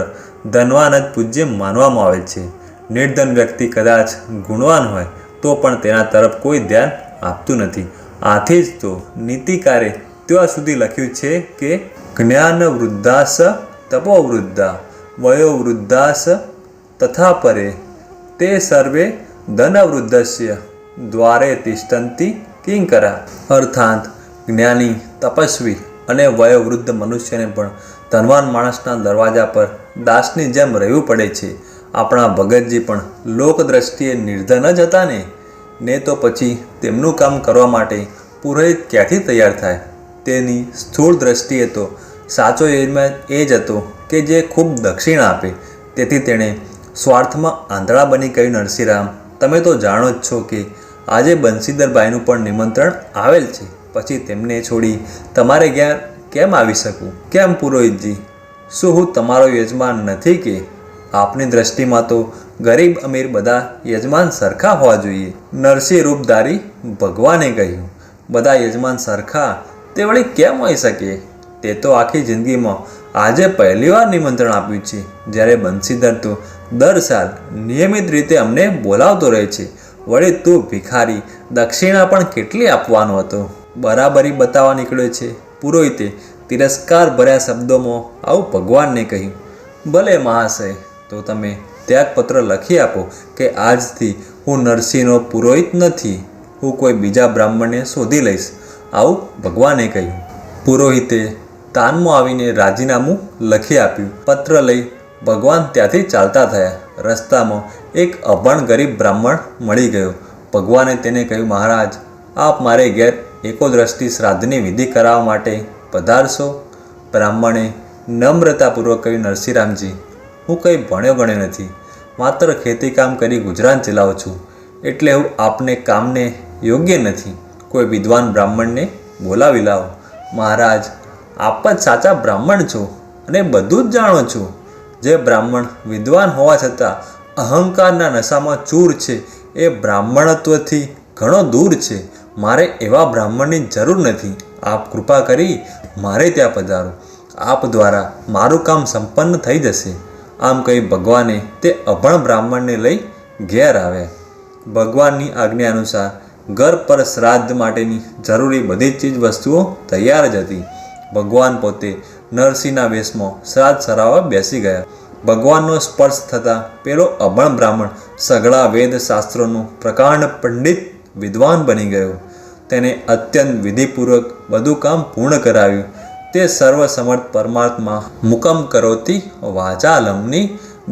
ધનવાન જ પૂજ્ય માનવામાં આવે છે. નિર્ધન વ્યક્તિ કદાચ ગુણવાન હોય તો પણ તેના તરફ કોઈ ધ્યાન આપતું નથી. આથી જ તો નીતિકારે ત્યાં સુધી લખ્યું છે કે જ્ઞાન વૃદ્ધાસ તપો વૃદ્ધા વયો વૃદ્ધાસ તથા પરે તે સર્વે ધન વૃદ્ધસ્ય દ્વારે તિષ્ઠંતિ કિંકરા. અર્થાત જ્ઞાની, તપસ્વી અને વયોવૃદ્ધ મનુષ્યને પણ ધનવાન માણસના દરવાજા પર દાસની જેમ રહેવું પડે છે. આપણા ભગતજી પણ લોક દ્રષ્ટિએ નિર્ધન જ હતા ને તો પછી તેમનું કામ કરવા માટે પુરોહિત ક્યાંથી તૈયાર થાય? તેની સ્થૂળ દ્રષ્ટિએ તો સાચો યજમાન એ જ હતો કે જે ખૂબ દક્ષિણા આપે. તેથી તેણે સ્વાર્થમાં આંધળા બની કહ્યું, નરસિંહરામ, તમે તો જાણો જ છો કે આજે બંસીધરભાઈનું પણ નિમંત્રણ આવેલ છે. પછી તેમને છોડી તમારે ઘેર કેમ આવી શકું? કેમ પુરોહિતજી, શું હું તમારો યજમાન નથી કે? આપની દ્રષ્ટિમાં તો ગરીબ અમીર બધા યજમાન સરખા હોવા જોઈએ. નરસિંહ રૂપધારી ભગવાને કહ્યું, બધા યજમાન સરખા તે વળી કેમ હોઈ શકે? તે તો આખી જિંદગીમાં આજે પહેલીવાર નિમંત્રણ આપ્યું છે, જ્યારે બંસીધર તો દર સાલ નિયમિત રીતે અમને બોલાવતો રહે છે. વળી તું ભિખારી દક્ષિણા પણ કેટલી આપવાનો હતો? બરાબરી બતાવવા નીકળ્યો છે. પુરોહિતે તિરસ્કાર ભર્યા શબ્દોમાં આવું ભગવાનને કહ્યું. ભલે મહાશય, તો તમે ત્યાગપત્ર લખી આપો કે આજથી હું નરસિંહનો પુરોહિત નથી, હું કોઈ બીજા બ્રાહ્મણને શોધી લઈશ. આવું ભગવાને કહ્યું. પુરોહિતે તાનમાં આવીને રાજીનામું લખી આપ્યું. પત્ર લઈ ભગવાન ત્યાંથી ચાલતા થયા. રસ્તામાં એક અભણ ગરીબ બ્રાહ્મણ મળી ગયો. ભગવાને તેને કહ્યું, મહારાજ, આપ મારે ઘેર એકોદ્રષ્ટિ શ્રાદ્ધની વિધિ કરાવવા માટે પધારશો? બ્રાહ્મણે નમ્રતાપૂર્વક કહ્યું, નરસિંહરામજી, હું કંઈ ભણ્યો ગણ્યો નથી, માત્ર ખેતીકામ કરી ગુજરાન ચલાવું છું, એટલે હું આપને કામને યોગ્ય નથી. કોઈ વિદ્વાન બ્રાહ્મણને બોલાવી લાવો. મહારાજ, આપ જ સાચા બ્રાહ્મણ છો અને બધું જ જાણો છો. જે બ્રાહ્મણ વિદ્વાન હોવા છતાં અહંકારના નશામાં ચૂર છે, એ બ્રાહ્મણત્વથી ઘણો દૂર છે. મારે એવા બ્રાહ્મણની જરૂર નથી. આપ કૃપા કરી મારે ત્યાં પધારો. આપ દ્વારા મારું કામ સંપન્ન થઈ જશે. આમ કહી ભગવાને તે અભણ બ્રાહ્મણને લઈ ઘેર આવ્યા. ભગવાનની આજ્ઞા અનુસાર ઘર પર શ્રાદ્ધ માટેની જરૂરી બધી ચીજ વસ્તુઓ તૈયાર જ હતી. ભગવાન પોતે નરસિંહના વેશમાં શ્રાદ્ધ સરાવવા બેસી ગયા. ભગવાનનો સ્પર્શ થતાં પેલો અભણ બ્રાહ્મણ સઘળા વેદ શાસ્ત્રોનું પ્રકાંડ પંડિત વિદ્વાન બની ગયો. તેને અત્યંત વિધિપૂર્વક બધું કામ પૂર્ણ કરાવ્યું. તે સર્વસમર્થ પરમાત્મા મુકમ કરોતી વાચાલમની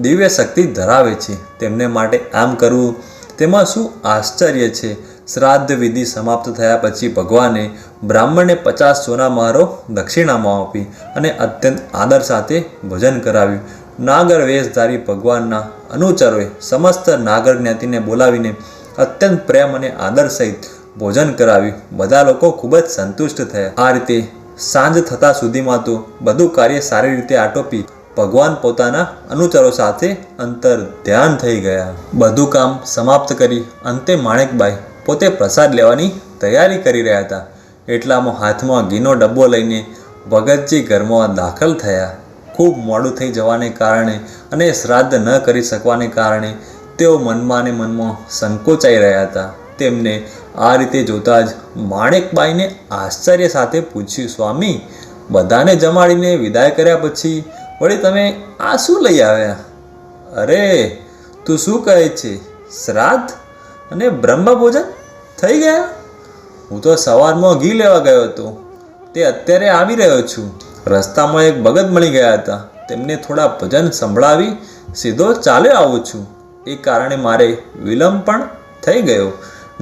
દિવ્ય શક્તિ ધરાવે છે. તેમને માટે આમ કરવું તેમાં શું આશ્ચર્ય છે? શ્રાદ્ધ વિધિ સમાપ્ત થયા પછી ભગવાને બ્રાહ્મણને 50 સોના મહારો દક્ષિણામાં આપી અને અત્યંત આદર સાથે ભોજન કરાવ્યું. નાગર વેશધારી ભગવાનના અનુચરોએ સમસ્ત નાગર જ્ઞાતિને બોલાવીને અત્યંત પ્રેમ અને આદર સહિત ભોજન કરાવ્યું. બધા લોકો ખૂબ જ સંતુષ્ટ થયા. આ રીતે સાંજ થતાં સુધીમાં તો બધું કાર્ય સારી રીતે આટોપી ભગવાન પોતાના અનુચરો સાથે અંતર ધ્યાન થઈ ગયા. બધું કામ સમાપ્ત કરી અંતે માણેકબાઈ પોતે પ્રસાદ લેવાની તૈયારી કરી રહ્યા હતા. એટલામાં હાથમાં ઘીનો ડબ્બો લઈને ભગતજી ઘરમાં દાખલ થયા. ખૂબ મોડું થઈ જવાને કારણે અને શ્રાદ્ધ ન કરી શકવાને કારણે તેઓ મનમાં ને મનમાં સંકોચાઈ રહ્યા હતા. તેમને આ રીતે જોતા જ માણેકબાઈને આશ્ચર્ય સાથે પૂછ્યું, સ્વામી, બધાને જમાડીને વિદાય કર્યા પછી વળી તમે આ શું લઈ આવ્યા? અરે, તું શું કહે છે? શ્રાદ્ધ અને બ્રહ્મભોજન થઈ ગયા? હું તો સવારમાં ઘી લેવા ગયો હતો, તે અત્યારે આવી રહ્યો છું. રસ્તામાં એક ભગત મળી ગયા હતા, તેમને થોડા ભજન સંભળાવી સીધો ચાલ્યો આવું છું. એ કારણે મારે વિલંબ પણ થઈ ગયો.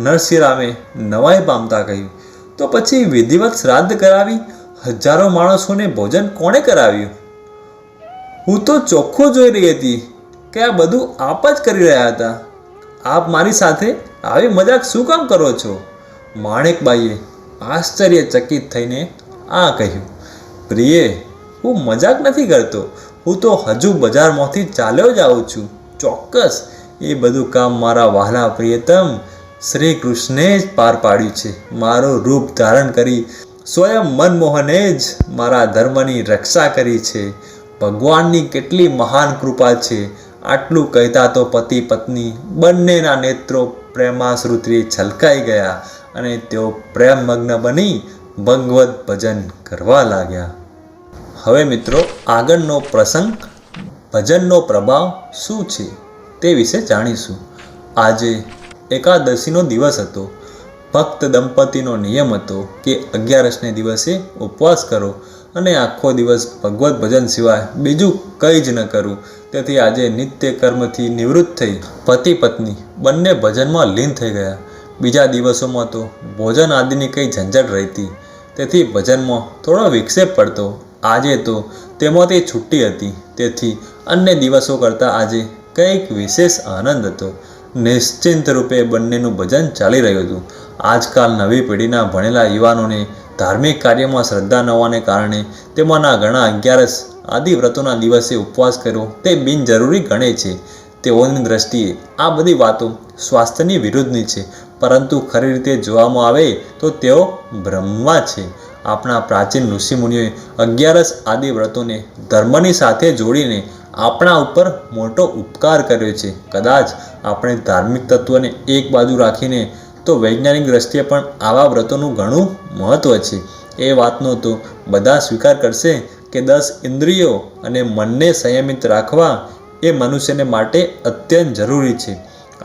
નરસિંહરામે નવાઈ પામતા કહ્યું, તો પછી વિધિવત શ્રાદ્ધ કરાવી હજારો માણસોને ભોજન કોણે કરાવ્યું? હું તો ચોખ્ખું જોઈ રહી હતી કે આ બધું આપ જ કરી રહ્યા હતા. આપ મારી સાથે આવી મજાક શું કામ કરો છો? માણેકબાઈએ આશ્ચર્યચકિત થઈને આ કહ્યું, પ્રિયે, હું મજાક નથી કરતો. હું તો હજુ બજારમાંથી ચાલ્યો જ આવું છું. ચોક્કસ એ બધું કામ મારા વહાલા પ્રિયતમ શ્રી કૃષ્ણે જ પાર પાડ્યું છે. મારું રૂપ ધારણ કરી સ્વયં મનમોહને જ મારા ધર્મની રક્ષા કરી છે. ભગવાનની કેટલી મહાન કૃપા છે! આટલું કહેતા તો પતિ પત્ની બંનેના નેત્રો પ્રેમાશ્રુથી છલકાઈ ગયા અને તેઓ પ્રેમમગ્ન બની ભગવત ભજન કરવા લાગ્યા. હવે મિત્રો, આગળનો પ્રસંગ ભજનનો પ્રભાવ શું છે તે વિશે જાણીશું. આજે એકાદશીનો દિવસ હતો. ભક્ત દંપતીનો નિયમ હતો કે 11ને દિવસે ઉપવાસ કરો અને આખો દિવસ ભગવત ભજન સિવાય બીજું કંઈ જ ન કરવું. તેથી આજે નિત્ય કર્મથી નિવૃત્ત થઈ પતિ પત્ની બંને ભજનમાં લીન થઈ ગયા. બીજા દિવસોમાં તો ભોજન આદિની કંઈ ઝંઝટ રહેતી, તેથી ભજનમાં થોડો વિક્ષેપ પડતો. આજે તો તેમાંથી છુટ્ટી હતી, તેથી અન્ય દિવસો કરતાં આજે કંઈક વિશેષ આનંદ હતો. નિશ્ચિંત રૂપે બંનેનું ભજન ચાલી રહ્યું હતું. આજકાલ નવી પેઢીના ભણેલા યુવાનોને ધાર્મિક કાર્યમાં શ્રદ્ધા ન હોવાને કારણે તેમાંના ઘણા 11 આદિ વ્રતોના દિવસે ઉપવાસ કર્યો તે બિનજરૂરી ગણે છે. તેઓની દ્રષ્ટિએ આ બધી વાતો સ્વાસ્થ્યની વિરુદ્ધની છે, પરંતુ ખરી રીતે જોવામાં આવે તો તેઓ ભ્રમમાં છે. આપણા પ્રાચીન ઋષિમુનિઓએ 11 આદિ વ્રતોને ધર્મની સાથે જોડીને આપણા ઉપર મોટો ઉપકાર કર્યો છે. કદાચ આપણે ધાર્મિક તત્વને એક બાજુ રાખીને તો વૈજ્ઞાનિક દ્રષ્ટિએ પણ આવા વ્રતોનું ઘણું મહત્ત્વ છે. એ વાતનો તો બધા સ્વીકાર કરશે કે 10 ઇન્દ્રિયો અને મનને સંયમિત રાખવા એ મનુષ્યને માટે અત્યંત જરૂરી છે.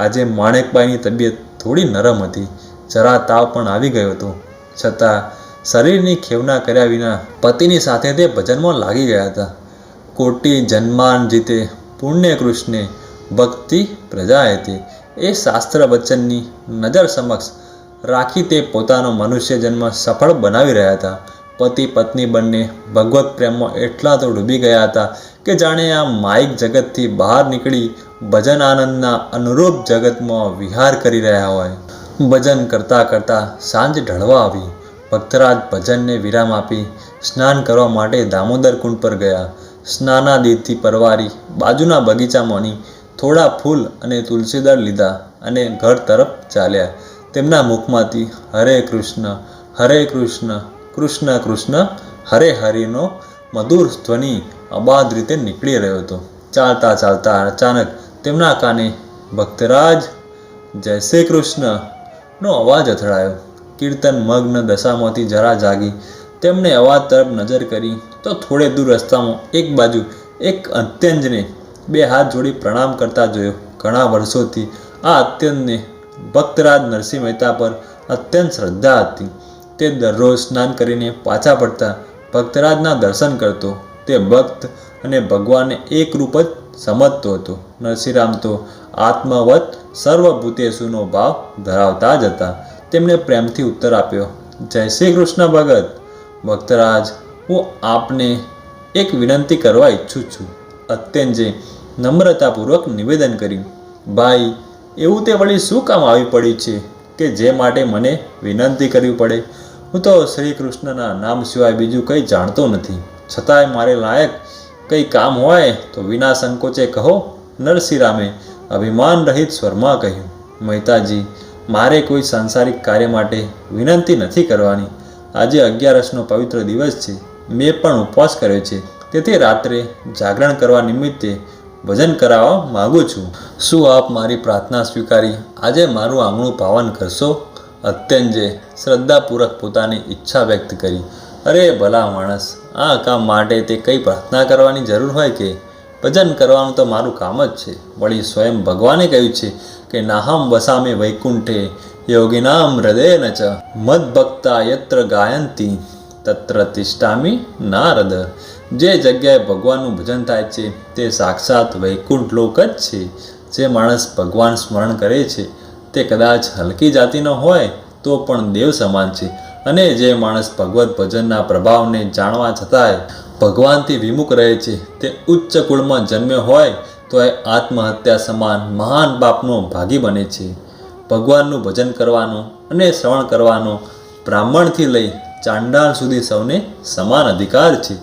આજે માણેકબાઈની તબિયત થોડી નરમ હતી, જરા તાવ પણ આવી ગયો હતો, છતાં શરીરની ખેવના કર્યા વિના પતિની સાથે તે ભજનમાં લાગી ગયા હતા. કોટી જન્માન જીતે પુણ્ય કૃષ્ણે ભક્તિ પ્રજાયતે એ શાસ્ત્ર વચનની નજર સમક્ષ રાખી તે પોતાનો મનુષ્ય જન્મ સફળ બનાવી રહ્યા હતા. પતિ પત્ની બંને ભગવત પ્રેમમાં એટલા તો ડૂબી ગયા હતા કે જાણે આ માયિક જગતથી બહાર નીકળી ભજન આનંદના અનુરૂપ જગતમાં વિહાર કરી રહ્યા હોય. ભજન કરતાં કરતાં સાંજ ઢળવા આવી. ભક્તરાજ ભજનને વિરામ આપી સ્નાન કરવા માટે દામોદર કુંડ પર ગયા. સ્નાનાદિથી પરવારી બાજુના બગીચામાંની થોડા ફૂલ અને તુલસીદળ લીધા અને ઘર તરફ ચાલ્યા. તેમના મુખમાંથી હરે કૃષ્ણ કૃષ્ણ કૃષ્ણ હરે હરિનો મધુર ધ્વનિ અબાધ રીતે નીકળી રહ્યો હતો. ચાલતા ચાલતા અચાનક તેમના કાને ભક્તરાજ જય શ્રી કૃષ્ણનો અવાજ અથડાયો. કીર્તન મગ્ન દશામાંથી જરા જાગી તેમણે અવાજ તરફ નજર કરી તો થોડે દૂર રસ્તામાં એક બાજુ એક અત્યંજને 2 હાથ જોડી પ્રણામ કરતા જોયો. ઘણા વર્ષોથી આ અત્યંતને ભક્તરાજ નરસિંહ મહેતા પર અત્યંત શ્રદ્ધા હતી. તે દરરોજ સ્નાન કરીને પાછા પડતા ભક્તરાજના દર્શન કરતો. તે ભક્ત અને ભગવાનને એક રૂપ જ સમજતો હતો. નરસિંહરામ તો આત્મવત સર્વભૂતેશુનો ભાવ ધરાવતા જ હતા. તેમણે પ્રેમથી ઉત્તર આપ્યો, જય શ્રી કૃષ્ણ ભગત. ભક્તરાજ, હું આપને એક વિનંતી કરવા ઈચ્છું છું. અત્યંજે નમ્રતાપૂર્વક નિવેદન કર્યું, ભાઈ, એવું તે વળી શું કામ આવી પડ્યું છે કે જે માટે મને વિનંતી કરવી પડે? હું તો શ્રી કૃષ્ણના નામ સિવાય બીજું કંઈ જાણતો નથી. છતાંય મારે લાયક કંઈ કામ હોય તો વિના સંકોચે કહો. નરસિંહરામે અભિમાન રહિત સ્વરમાં કહ્યું, મહેતાજી, મારે કોઈ સાંસારિક કાર્ય માટે વિનંતી નથી કરવાની. આજે 11નો પવિત્ર દિવસ છે. મેં પણ ઉપવાસ કર્યો છે, તેથી રાત્રે જાગરણ કરવા નિમિત્તે ભજન કરાવવા માગું છું. શું આપ મારી પ્રાર્થના સ્વીકારી આજે મારું આંગણું પાવન કરશો? અત્યંજે શ્રદ્ધાપૂર્વક પોતાની ઈચ્છા વ્યક્ત કરી. અરે ભલા માણસ, આ કામ માટે તે કંઈ પ્રાર્થના કરવાની જરૂર હોય કે? ભજન કરવાનું તો મારું કામ જ છે. વળી સ્વયં ભગવાને કહ્યું છે કે નાહમ વસામે વૈકુંઠે યોગિનામ હૃદયન ચ મદભક્તા યત્ર ગાયંતી તત્ર તિષ્ઠામિ નારદ. જે જગ્યાએ ભગવાનનું ભજન થાય છે તે સાક્ષાત વૈકુંઠ લોક જ છે. જે માણસ ભગવાન સ્મરણ કરે છે તે કદાચ હલકી જાતિનો હોય તો પણ દેવ સમાન છે, અને જે માણસ ભગવત ભજનના પ્રભાવને જાણવા છતાંય ભગવાનથી વિમુખ રહે છે તે ઉચ્ચ કુળમાં જન્મ્યો હોય તો એ આત્મહત્યા સમાન મહાન પાપનો ભાગી બને છે. ભગવાનનું ભજન કરવાનો અને શ્રવણ કરવાનો બ્રાહ્મણથી લઈ ચાંડાળ સુધી સૌને સમાન અધિકાર છે.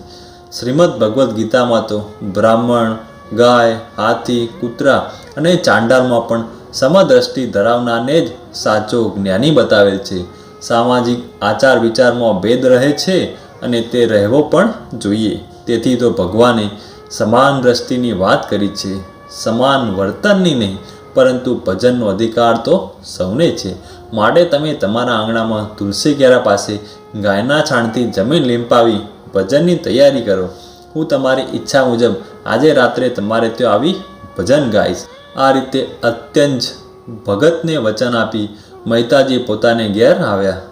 શ્રીમદ ભગવદ્ ગીતામાં તો બ્રાહ્મણ, ગાય, હાથી, કૂતરા અને ચાંડાળમાં પણ સમદ્રષ્ટિ ધરાવનારને જ સાચો જ્ઞાની બતાવેલ છે. સામાજિક આચાર વિચારમાં ભેદ રહે છે અને તે રહેવો પણ જોઈએ. તેથી તો ભગવાને સમાન દ્રષ્ટિની વાત કરી છે, સમાન વર્તનની નહીં, પરંતુ ભજનનો અધિકાર તો સૌને છે. માટે તમે તમારા આંગણામાં તુલસી ક્યારા પાસે ગાયના છાણથી જમીન લીંપાવી ભજનની તૈયારી કરો. હું તમારી ઈચ્છા મુજબ આજે રાત્રે તમારે ત્યાં આવી ભજન ગાઈશ. આ રીતે અત્યંજ ભગતને વચન આપી મહેતાજી પોતાને ઘેર આવ્યા.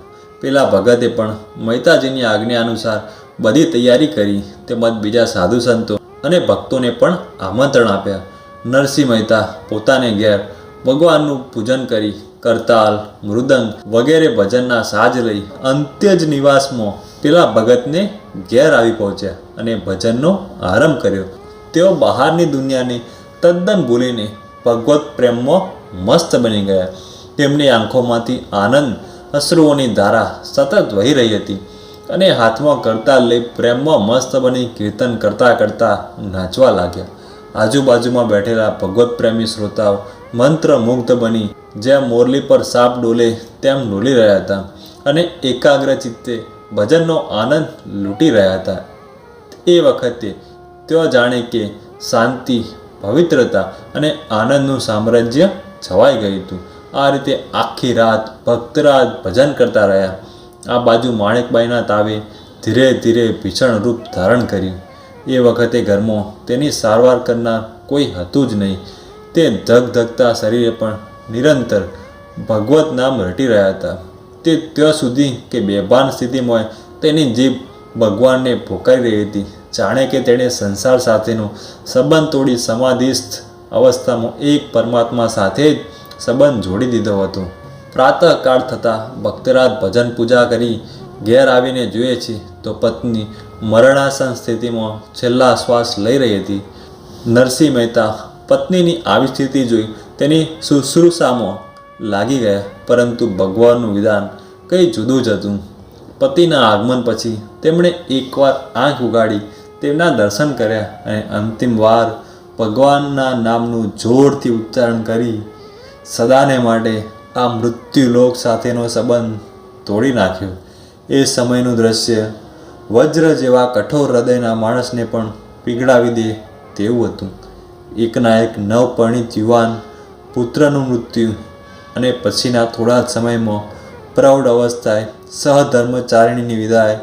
પેલા ભગતે પણ મહેતાજીની આજ્ઞા અનુસાર બધી તૈયારી કરી. તેમજ બીજા સાધુ સંતો અને ભક્તોને પણ આમંત્રણ આપ્યા. નરસિંહ મહેતા પોતાને ઘેર ભગવાનનું પૂજન કરી કરતાલ, મૃદંગ વગેરે ભજનના સાજ લઈ અંત્ય જ નિવાસમાં પેલા ભગતને ઘેર આવી પહોંચ્યા અને ભજનનો આરંભ કર્યો. તેઓ બહારની દુનિયાને તદ્દન ભૂલીને ભગવત પ્રેમમાં મસ્ત બની ગયા. તેમની આંખોમાંથી આનંદ અશ્રુઓની ધારા સતત વહી રહી હતી અને હાથમાં કરતાલ લઈ પ્રેમમાં મસ્ત બની કીર્તન કરતાં કરતાં નાચવા લાગ્યા. આજુબાજુમાં બેઠેલા ભગવત પ્રેમી શ્રોતાઓ મંત્રમુગ્ધ બની જ્યાં મોરલી પર સાપ ડોલે તેમ ડોલી રહ્યા હતા અને એકાગ્ર ચિત્તે ભજનનો આનંદ લૂંટી રહ્યા હતા. એ વખતે તેઓ જાણે કે શાંતિ, પવિત્રતા અને આનંદનું સામ્રાજ્ય છવાઈ ગયું હતું. આ રીતે આખી રાત ભક્તરાજ ભજન કરતા રહ્યા. આ બાજુ માણેકબાઈના તાવે ધીરે ધીરે ભીષણ રૂપ ધારણ કર્યું. એ વખતે ઘરમાં તેની સારવાર કરનાર કોઈ હતું જ નહીં. તે ધગધગતા શરીરે પણ નિરંતર ભગવત નામ રટી રહ્યા હતા. તે ત્યાં સુધી કે બેભાન સ્થિતિમાં તેની જીભ ભગવાનને પોકારી રહી હતી, જાણે કે તેણે સંસાર સાથેનો સંબંધ તોડી સમાધિસ્થ અવસ્થામાં એક પરમાત્મા સાથે જ સંબંધ જોડી દીધો હતો. પ્રાતઃકાળ થતાં ભક્તરાજ ભજન પૂજા કરી ઘેર આવીને જોઈએ છે તો પત્ની મરણાસન સ્થિતિમાં છેલ્લા શ્વાસ લઈ રહી હતી. નરસિંહ મહેતા પત્નીની આવી સ્થિતિ જોઈ તેની શુશ્રૂષામાં લાગી ગયા, પરંતુ ભગવાનનું વિધાન કંઈ જુદું જ હતું. પતિના આગમન પછી તેમણે એકવાર આંખ ઉગાડી તેમના દર્શન કર્યા અને અંતિમ વાર ભગવાનના નામનું જોરથી ઉચ્ચારણ કરી સદાને માટે આ મૃત્યુલોક સાથેનો સંબંધ તોડી નાખ્યો. એ સમયનું દ્રશ્ય વજ્ર જેવા કઠોર હૃદયના માણસને પણ પીગળાવી દે તેવું હતું. એકના એક નવપરિણીત યુવાન પુત્રનું મૃત્યુ અને પછીના થોડા જ સમયમાં પ્રૌઢ અવસ્થાએ સહધર્મચારિણીની વિદાય,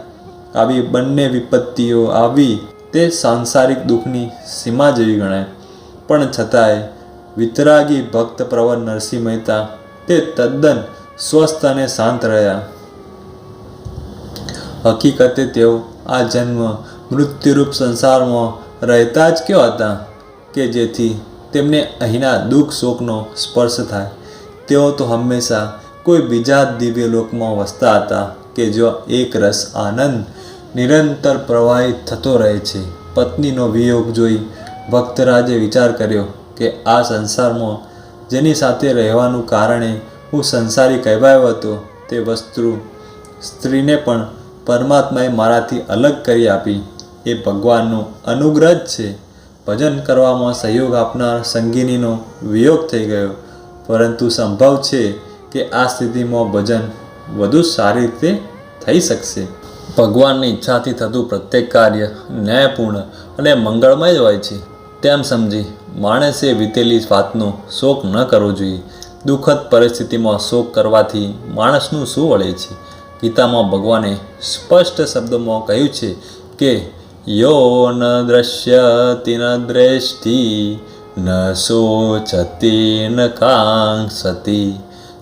આવી બંને વિપત્તિઓ આવી તે સાંસારિક દુઃખની સીમા જેવી ગણાય. પણ છતાંય વિતરાગી ભક્ત પ્રવર નરસિંહ મહેતા તે તદ્દન સ્વસ્થ અને શાંત રહ્યા. હકીકતે તેઓ આ જન્મ મૃત્યુરૂપ સંસારમાં રહેતા જ ક્યાં હતા કે જેથી તેમને અહીંના દુઃખ શોકનો સ્પર્શ થાય. તેઓ તો હંમેશા કોઈ બીજા દિવ્ય લોકમાં વસતા હતા કે જો એક રસ આનંદ નિરંતર પ્રવાહિત થતો રહે છે. પત્નીનો વિયોગ જોઈ ભક્તરાજે વિચાર કર્યો કે આ સંસારમાં જેની સાથે રહેવાનું કારણે હું સંસારી કહેવાયો હતો તે વસ્તુ સ્ત્રીને પણ પરમાત્માએ મારાથી અલગ કરી આપી. એ ભગવાનનો અનુગ્રહ જ છે. ભજન કરવામાં સહયોગ આપનાર સંગીનીનો વિયોગ થઈ ગયો, પરંતુ સંભવ છે કે આ સ્થિતિમાં ભજન વધુ સારી રીતે થઈ શકશે. ભગવાનની ઈચ્છાથી થતું પ્રત્યેક કાર્ય ન્યાયપૂર્ણ અને મંગળમય જ હોય છે તેમ સમજી માણસે વીતેલી વાતનો શોક ન કરવો જોઈએ. દુઃખદ પરિસ્થિતિમાં શોક કરવાથી માણસનું શું વળે છે? ગીતામાં ભગવાને સ્પષ્ટ શબ્દોમાં કહ્યું છે કે યો ન દ્રશ્યતિ ન દ્રષ્ટિ ન શોચતી ન કાંક્ષતિ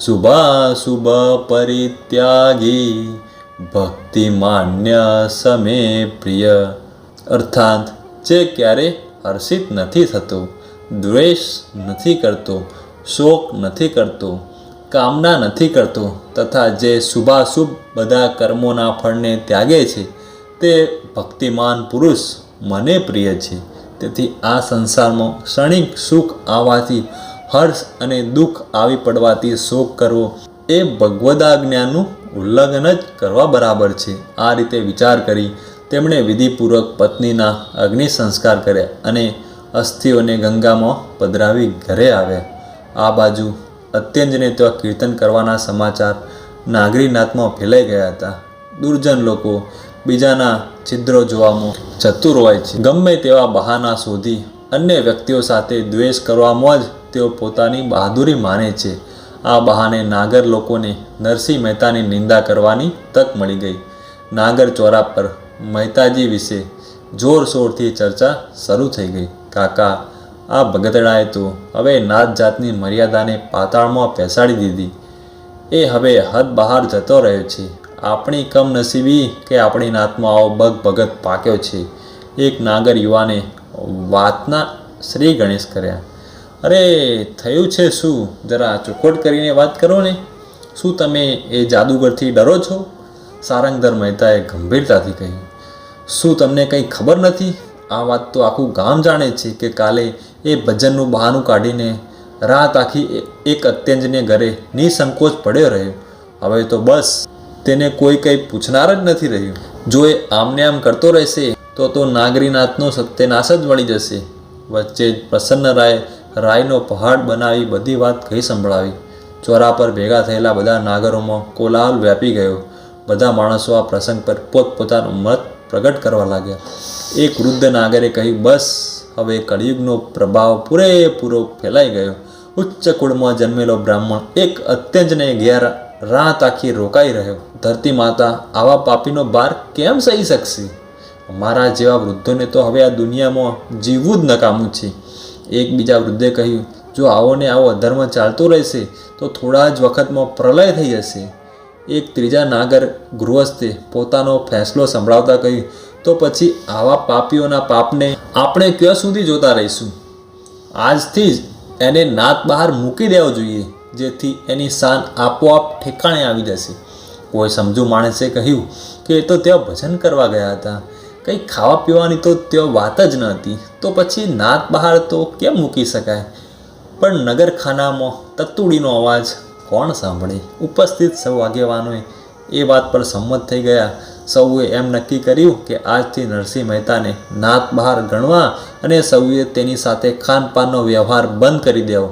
શુભાશુભ પરિત્યાગી ભક્તિમાન્ય સમે પ્રિય. અર્થાત જે ક્યારે હર્ષિત નથી થતો, દ્વેષ નથી કરતો, શોક નથી કરતો, કામના નથી કરતો તથા જે શુભાશુભ બધા કર્મોના ફળને ત્યાગે છે તે ભક્તિમાન પુરુષ મને પ્રિય છે. તેથી આ સંસારમાં ક્ષણિક સુખ આવવાથી હર્ષ અને દુઃખ આવી પડવાથી શોક કરવો એ ભગવદાજ્ઞાનું ઉલ્લંઘન જ કરવા બરાબર છે. આ રીતે વિચાર કરી તેમણે વિધિપૂર્વક પત્નીના અગ્નિ સંસ્કાર કર્યા અને અસ્થિઓને ગંગામાં પધરાવી ઘરે આવ્યા. આ બાજુ અત્યંજને ત્યાં કીર્તન કરવાના સમાચાર નાગરીનાથમાં ફેલાઈ ગયા હતા. દુર્જન લોકો બીજાના છિદ્રો જોવામાં ચતુર હોય છે. ગમે તેવા બહાના શોધી અન્ય વ્યક્તિઓ સાથે દ્વેષ કરવામાં જ તેઓ પોતાની બહાદુરી માને છે. આ બહાને નાગર લોકોને નરસિંહ મહેતાની નિંદા કરવાની તક મળી ગઈ. નાગર ચોરા પર મહેતાજી વિશે જોરશોરથી ચર્ચા શરૂ થઈ ગઈ. કાકા, આ ભગતડાએ તો હવે નાત જાતની મર્યાદાને પાતાળમાં પેસાડી દીધી. એ હવે હદ બહાર જતો રહ્યો છે. આપણી કમનસીબી કે આપણી નાતમાં આવો ભગત પાક્યો છે. એક નાગર યુવાને વાતના શ્રી ગણેશ કર્યા. અરે થયું છે શું? જરા ચોખવટ કરીને વાત કરો ને. શું તમે એ જાદુગરથી ડરો છો? સારંગધર મહેતાએ ગંભીરતાથી કહ્યું. શું તમને કંઈ ખબર નથી? આ વાત તો આખું ગામ જાણે છે કે કાલે એ ભજનનું બહાનું કાઢીને રાત આખી એક અત્યંજને ઘરે નિસંકોચ પડ્યો રહ્યો. હવે તો બસ તેને કોઈ કંઈ પૂછનાર જ નથી રહ્યું. જો એ આમને આમ કરતો રહેશે તો નાગરીનાથનો સત્યનાશ જ વળી જશે. વચ્ચે જ પ્રસન્ન રાયનો પહાડ બનાવી બધી વાત કહી સંભળાવી. ચોરા પર ભેગા થયેલા બધા નાગરોમાં કોલાહલ વ્યાપી ગયો. બધા માણસો આ પ્રસંગ પર પોતપોતાનું મત પ્રગટ કરવા લાગ્યા. એક વૃદ્ધ નાગરે કહ્યું, બસ હવે કળિયુગનો પ્રભાવ પૂરેપૂરો ફેલાઈ ગયો. ઉચ્ચ કુળમાં જન્મેલો બ્રાહ્મણ એક અત્યંજને ઘેર રાત આખી રોકાઈ રહ્યો. ધરતી માતા આવા પાપીનો ભાર કેમ સહી શકશે? અમારા જેવા વૃદ્ધોને તો હવે આ દુનિયામાં જીવવું જ નકામું છે. એક બીજા વૃદ્ધે કહ્યું, જો આવો ને આવો અધર્મ ચાલતો રહેશે તો થોડા જ વખતમાં પ્રલય થઈ જશે. એક ત્રીજા નાગર ગૃહસ્થે પોતાનો ફેંસલો સંભળાવતા કહ્યું, તો પછી આવા પાપીઓના પાપને આપણે ક્યાં સુધી જોતા રહીશું? આજથી જ એને નાત બહાર મૂકી દેવો જોઈએ, જેથી એની શાન આપોઆપ ઠેકાણે આવી જશે. કોઈ સમજુ માણસે કહ્યું કે એ તો ત્યાં ભજન કરવા ગયા હતા, કંઈ ખાવા પીવાની તો ત્યાં વાત જ ન હતી, તો પછી નાત બહાર તો કેમ મૂકી શકાય? પણ નગરખાનામાં તતુડીનો અવાજ કોણ સાંભળે? ઉપસ્થિત સૌ આગેવાનોએ એ વાત પર સંમત થઈ ગયા. સૌએ એમ નક્કી કર્યું કે આજથી નરસિંહ મહેતાને નાત બહાર ગણવા અને સૌએ તેની સાથે ખાનપાનનો વ્યવહાર બંધ કરી દેવો.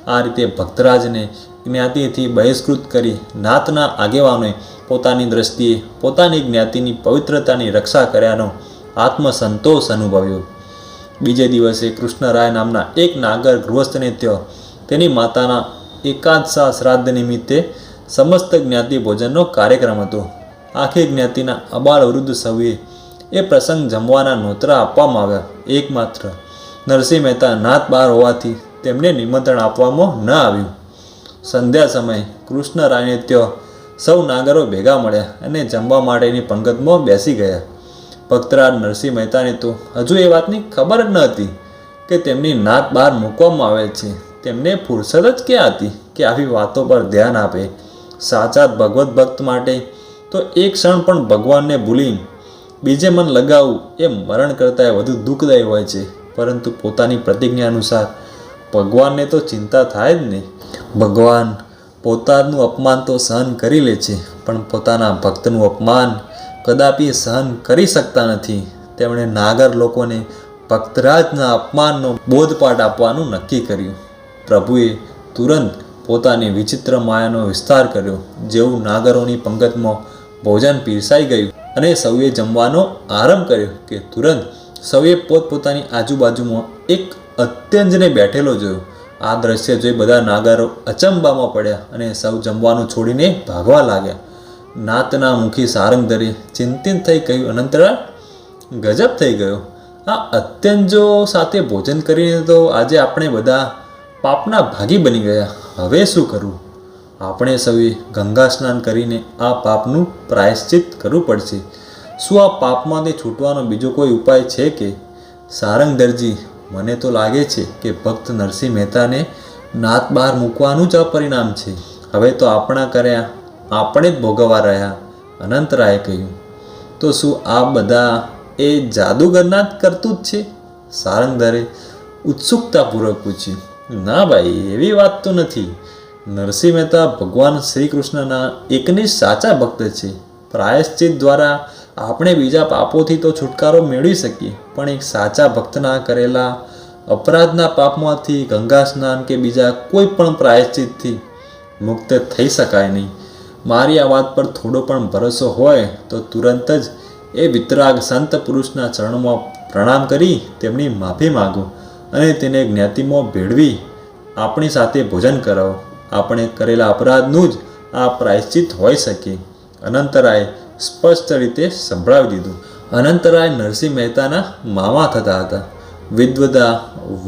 આ રીતે ભક્તરાજને જ્ઞાતિથી બહિષ્કૃત કરી નાતના આગેવાનોએ પોતાની દ્રષ્ટિએ પોતાની જ્ઞાતિની પવિત્રતાની રક્ષા કર્યાનો આત્મસંતોષ અનુભવ્યો. બીજે દિવસે કૃષ્ણરાય નામના એક નાગર ગૃહસ્થને ત્યાં તેની માતાના એકાદશા શ્રાદ્ધ નિમિત્તે સમસ્ત જ્ઞાતિ ભોજનનો કાર્યક્રમ હતો. આખી જ્ઞાતિના અબાળ વૃદ્ધ સૌએ એ પ્રસંગ જમવાના નોતરા આપવામાં આવ્યા. એકમાત્ર નરસિંહ મહેતા નાત બહાર હોવાથી તેમને નિમંત્રણ આપવામાં ન આવ્યું. સંધ્યા સમયે કૃષ્ણરાયને ત્યાં સૌ નાગરો ભેગા મળ્યા અને જમવા માટેની પંગતમાં બેસી ગયા. ભક્તરાજ નરસિંહ મહેતાને તો હજુ એ વાતની ખબર જ ન હતી કે તેમની નાત બહાર મૂકવામાં આવે છે. તેમને ફુરસદ જ ક્યાં હતી કે આવી વાતો પર ધ્યાન આપે? સાચા ભગવત ભક્ત માટે તો એક ક્ષણ પણ ભગવાનને ભૂલી બીજે મન લગાવવું એ મરણ કરતાં વધુ દુઃખદાયી હોય છે. પરંતુ પોતાની પ્રતિજ્ઞા અનુસાર ભગવાનને તો ચિંતા થાય જ નહીં. ભગવાન પોતાનું અપમાન તો સહન કરી લે છે, પણ પોતાના ભક્તનું અપમાન કદાપી સહન કરી શકતા નથી. તેમણે નાગર લોકોને ભક્તરાજના અપમાનનો બોધપાઠ આપવાનું નક્કી કર્યું. પ્રભુએ તુરંત પોતાની વિચિત્ર માયાનો વિસ્તાર કર્યો. જેવું નાગરોની પંગતમાં ભોજન પીરસાઈ ગયું અને સૌએ જમવાનો આરંભ કર્યો કે તુરંત સૌએ પોતપોતાની આજુબાજુમાં એક અત્યંજને બેઠેલો જોયો. આ દ્રશ્ય જોઈ બધા નાગરો અચંબામાં પડ્યા અને સૌ જમવાનું છોડીને ભાગવા લાગ્યા. નાતના મુખી સારંગધરે ચિંતિત થઈ કહ્યું, અનંતરાય, ગજબ થઈ ગયો. આ અત્યંજો સાથે ભોજન કરીને તો આજે આપણે બધા પાપના ભાગી બની ગયા. હવે શું કરવું? આપણે સૌએ ગંગા સ્નાન કરીને આ પાપનું પ્રાયશ્ચિત કરવું પડશે. શું આ પાપમાંથી છૂટવાનો બીજો કોઈ ઉપાય છે કે? સારંગધરજી, મને તો લાગે છે કે ભક્ત નરસિંહ મહેતાને નાત બહાર મૂકવાનું જ પરિણામ છે. હવે તો આપણા કર્યા આપણે જ ભોગવવા રહ્યા. અનંતરાયે કહ્યું, તો શું આ બધા એ જાદુગરના જ કરતું જ છે? સારંગધરે ઉત્સુકતાપૂર્વક પૂછ્યું. ના ભાઈ, એવી વાત તો નથી. નરસિંહ મહેતા ભગવાન શ્રી કૃષ્ણના એકની સાચા ભક્ત છે. પ્રાયશ્ચિત દ્વારા આપણે બીજા પાપોથી તો છુટકારો મેળવી શકીએ, પણ એક સાચા ભક્તના કરેલા અપરાધના પાપમાંથી ગંગા સ્નાન કે બીજા કોઈ પણ પ્રાયશ્ચિતથી મુક્ત થઈ શકાય નહીં. મારી આ વાત પર થોડો પણ ભરોસો હોય તો તુરંત જ એ વિતરાગ સંત પુરુષના ચરણોમાં પ્રણામ કરી તેમની માફી માગો અને તેને જ્ઞાતિમાં ભેળવી આપણી સાથે ભોજન કરાવો. આપણે કરેલા અપરાધનું જ આ પ્રાયશ્ચિત હોઈ શકે. અનંતરાય સ્પષ્ટ રીતે સંભળાવી દીધું. અનંતરાય નરસિંહ મહેતાના મામા થતા હતા. વિદ્વતા,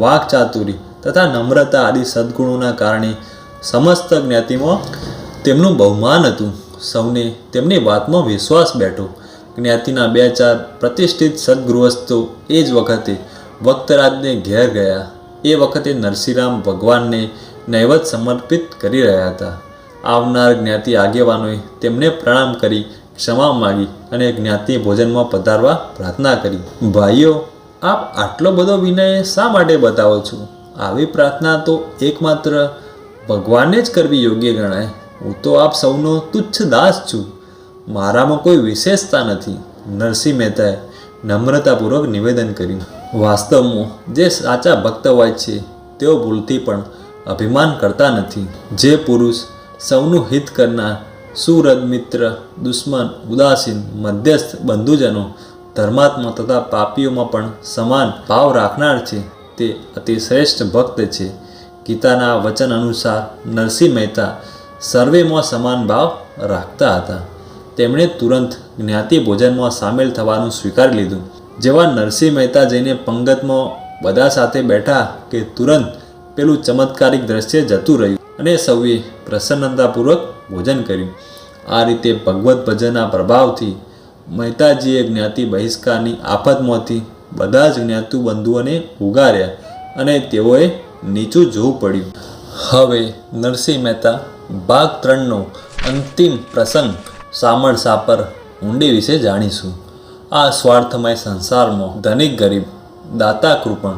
વાકચાતુરી તથા નમ્રતા આદિ સદ્ગુણોના કારણે સમસ્ત જ્ઞાતિમાં તેમનું બહુમાન હતું. સૌને તેમની વાતમાં વિશ્વાસ બેઠો. જ્ઞાતિના 2-4 પ્રતિષ્ઠિત સદગૃહસ્થો એ જ વખતે વક્તરાજને ઘેર ગયા. એ વખતે નરસિંહરામ ભગવાનને નૈવેદ્ય સમર્પિત કરી રહ્યા હતા. આવનાર જ્ઞાતિ આગેવાનોએ તેમને પ્રણામ કરી ક્ષમા માગી અને જ્ઞાતિ ભોજનમાં પધારવા પ્રાર્થના કરી. ભાઈઓ, આપ આટલો બધો વિનય શા માટે બતાવો છો? આવી પ્રાર્થના તો એકમાત્ર ભગવાનને જ કરવી યોગ્ય ગણાય. હું તો આપ સૌનો તુચ્છ દાસ છું. મારામાં કોઈ વિશેષતા નથી. નરસિંહ મહેતાએ નમ્રતાપૂર્વક નિવેદન કર્યું. વાસ્તવમાં જે સાચા ભક્ત હોય છે તેઓ ભૂલથી પણ અભિમાન કરતા નથી. જે પુરુષ સૌનું હિત કરનાર, સુહૃદ મિત્ર, દુશ્મન, ઉદાસીન, મધ્યસ્થ, બંધુજનો, ધર્માત્મા તથા પાપીઓમાં પણ સમાન ભાવ રાખનાર છે તે અતિ શ્રેષ્ઠ ભક્ત છે. ગીતાના વચન અનુસાર નરસિંહ મહેતા સર્વેમાં સમાન ભાવ રાખતા હતા. તેમણે તુરંત જ્ઞાતિ ભોજનમાં સામેલ થવાનું સ્વીકારી લીધું. જેવા નરસિંહ મહેતા જઈને પંગતમાં બધા સાથે બેઠા કે તુરંત પેલું ચમત્કારિક દ્રશ્ય જતું રહ્યું અને સૌએ પ્રસન્નતાપૂર્વક ભોજન કર્યું. આ રીતે ભગવત ભજનના પ્રભાવથી મહેતાજીએ જ્ઞાતિ બહિષ્કારની આફતમાંથી બધા જ જ્ઞાતુ બંધુઓને ઉગાર્યા અને તેઓએ નીચું જોવું પડ્યું. હવે નરસિંહ મહેતા ભાગ 3નો અંતિમ પ્રસંગ સામળ સાપર ઊંડી વિશે જાણીશું. આ સ્વાર્થમય સંસારમાં ધનિક ગરીબ, દાતા કૃપણ,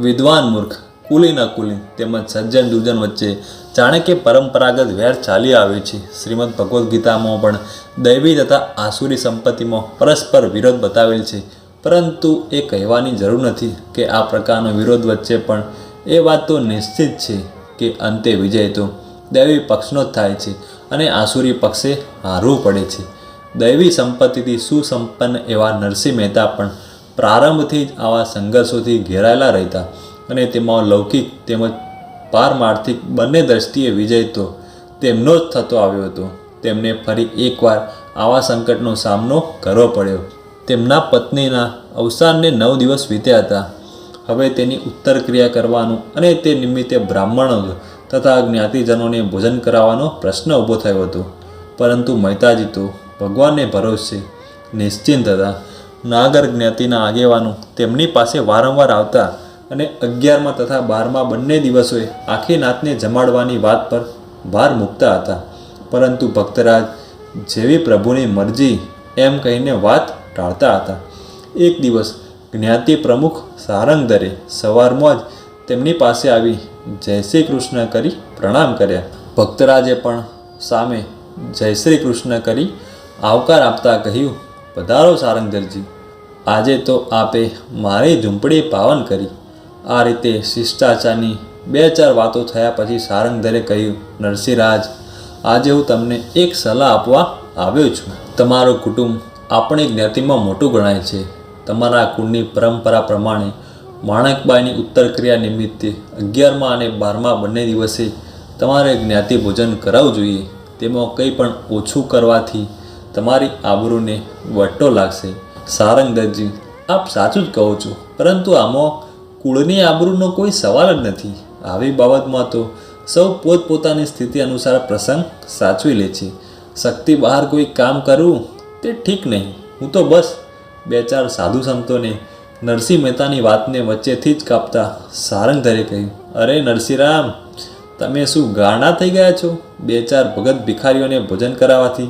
વિદ્વાન મૂર્ખ, કુલીન અકુલીન તેમજ સજ્જન દુર્જન વચ્ચે જાણે કે પરંપરાગત વેર ચાલી આવ્યો છે. શ્રીમદ ભગવદ્ ગીતામાં પણ દૈવી તથા આસુરી સંપત્તિમાં પરસ્પર વિરોધ બતાવેલ છે. પરંતુ એ કહેવાની જરૂર નથી કે આ પ્રકારનો વિરોધ વચ્ચે પણ એ વાત તો નિશ્ચિત છે કે અંતે વિજય તો દૈવી પક્ષનો જ થાય છે અને આસુરી પક્ષે હારવું પડે છે. દૈવી સંપત્તિથી સુસંપન્ન એવા નરસિંહ મહેતા પણ પ્રારંભથી જ આવા સંઘર્ષોથી ઘેરાયેલા રહેતા અને તેમાં લૌકિક તેમજ પારમાર્થિક બંને દ્રષ્ટિએ વિજય તો તેમનો જ થતો આવ્યો હતો. તેમને ફરી એકવાર આવા સંકટનો સામનો કરવો પડ્યો. તેમના પત્નીના અવસાનને 9 દિવસ વીત્યા હતા. હવે તેની ઉત્તર ક્રિયા કરવાનું અને તે નિમિત્તે બ્રાહ્મણો તથા જ્ઞાતિજનોને ભોજન કરાવવાનો પ્રશ્ન ઊભો થયો હતો. પરંતુ મહેતાજી તો ભગવાનને ભરોસે નિશ્ચિંત હતા. નાગર જ્ઞાતિના આગેવાનો તેમની પાસે વારંવાર આવતા અને 11મા તથા 12મા બંને દિવસોએ આખી નાતને જમાડવાની વાત પર ભાર મૂકતા હતા. પરંતુ ભક્તરાજ જેવી પ્રભુની મરજી એમ કહીને વાત ટાળતા હતા. એક દિવસ જ્ઞાતિ પ્રમુખ સારંગધરે સવારમાં જ તેમની પાસે આવી જય શ્રી કૃષ્ણ કરી પ્રણામ કર્યા. ભક્તરાજે પણ સામે જય શ્રી કૃષ્ણ કરી આવકાર આપતા કહ્યું, પધારો સારંગધરજી, આજે તો આપે મારી ઝૂંપડી પાવન કરી. આ રીતે શિષ્ટાચારની 2-4 વાતો થયા પછી સારંગધરે કહ્યું, નરસિંહરાજ, આજે હું તમને એક સલાહ આપવા આવ્યો છું. તમારું કુટુંબ આપણી જ્ઞાતિમાં મોટું ગણાય છે. તમારા કુળની પરંપરા પ્રમાણે માણકબાઈની ઉત્તર ક્રિયા નિમિત્તે 11મા અને 12મા બંને દિવસે તમારે જ્ઞાતિ ભોજન કરાવવું જોઈએ. તેમાં કંઈ પણ ઓછું કરવાથી તમારી આબરૂને વટ્ટો લાગશે. સારંગધરજી, આપ સાચું જ કહો છો, પરંતુ આમાં કુળની આબરૂનો કોઈ સવાલ જ નથી. આવી બાબતમાં તો સૌ પોતપોતાની સ્થિતિ અનુસાર પ્રસંગ સાચવી લે છે. શક્તિ બહાર કોઈ કામ કરવું તે ઠીક નહીં. હું તો બસ 2-4 સાધુ સંતોને નરસિંહ મહેતાની વાતને વચ્ચેથી જ કાપતા સારંગધરે કહ્યું, અરે નરસિંહરામ, તમે શું ગાણા થઈ ગયા છો? 2-4 ભગત ભિખારીઓને ભોજન કરાવવાથી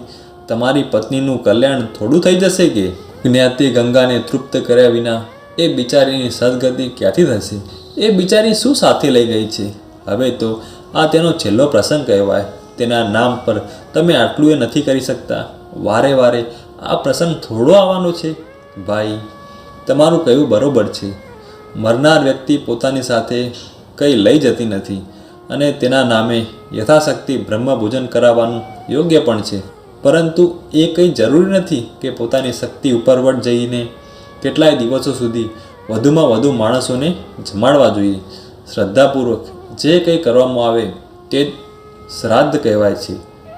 તમારી પત્નીનું કલ્યાણ થોડું થઈ જશે કે? જ્ઞાતિ ગંગાને તૃપ્ત કર્યા વિના એ બિચારીની સદગતિ ક્યાંથી થશે? એ બિચારી શું સાથે લઈ ગઈ છે? હવે તો આ તેનો છેલ્લો પ્રસંગ કહેવાય. તેના નામ પર તમે આટલું એ નથી કરી શકતા. વારે વારે આ પ્રસંગ થોડો આવવાનો છે? ભાઈ, તમારું કહેવું બરોબર છે. મરનાર વ્યક્તિ પોતાની સાથે કંઈ લઈ જતી નથી અને તેના નામે યથાશક્તિ બ્રહ્મભોજન કરાવવાનું યોગ્ય પણ છે. પરંતુ એ કંઈ જરૂરી નથી કે પોતાની શક્તિ ઉપરવટ જઈને કેટલાય દિવસો સુધી વધુમાં વધુ માણસોને જમાડવા જોઈએ. શ્રદ્ધાપૂર્વક જે કંઈ કરવામાં આવે તે જ શ્રાદ્ધ કહેવાય છે.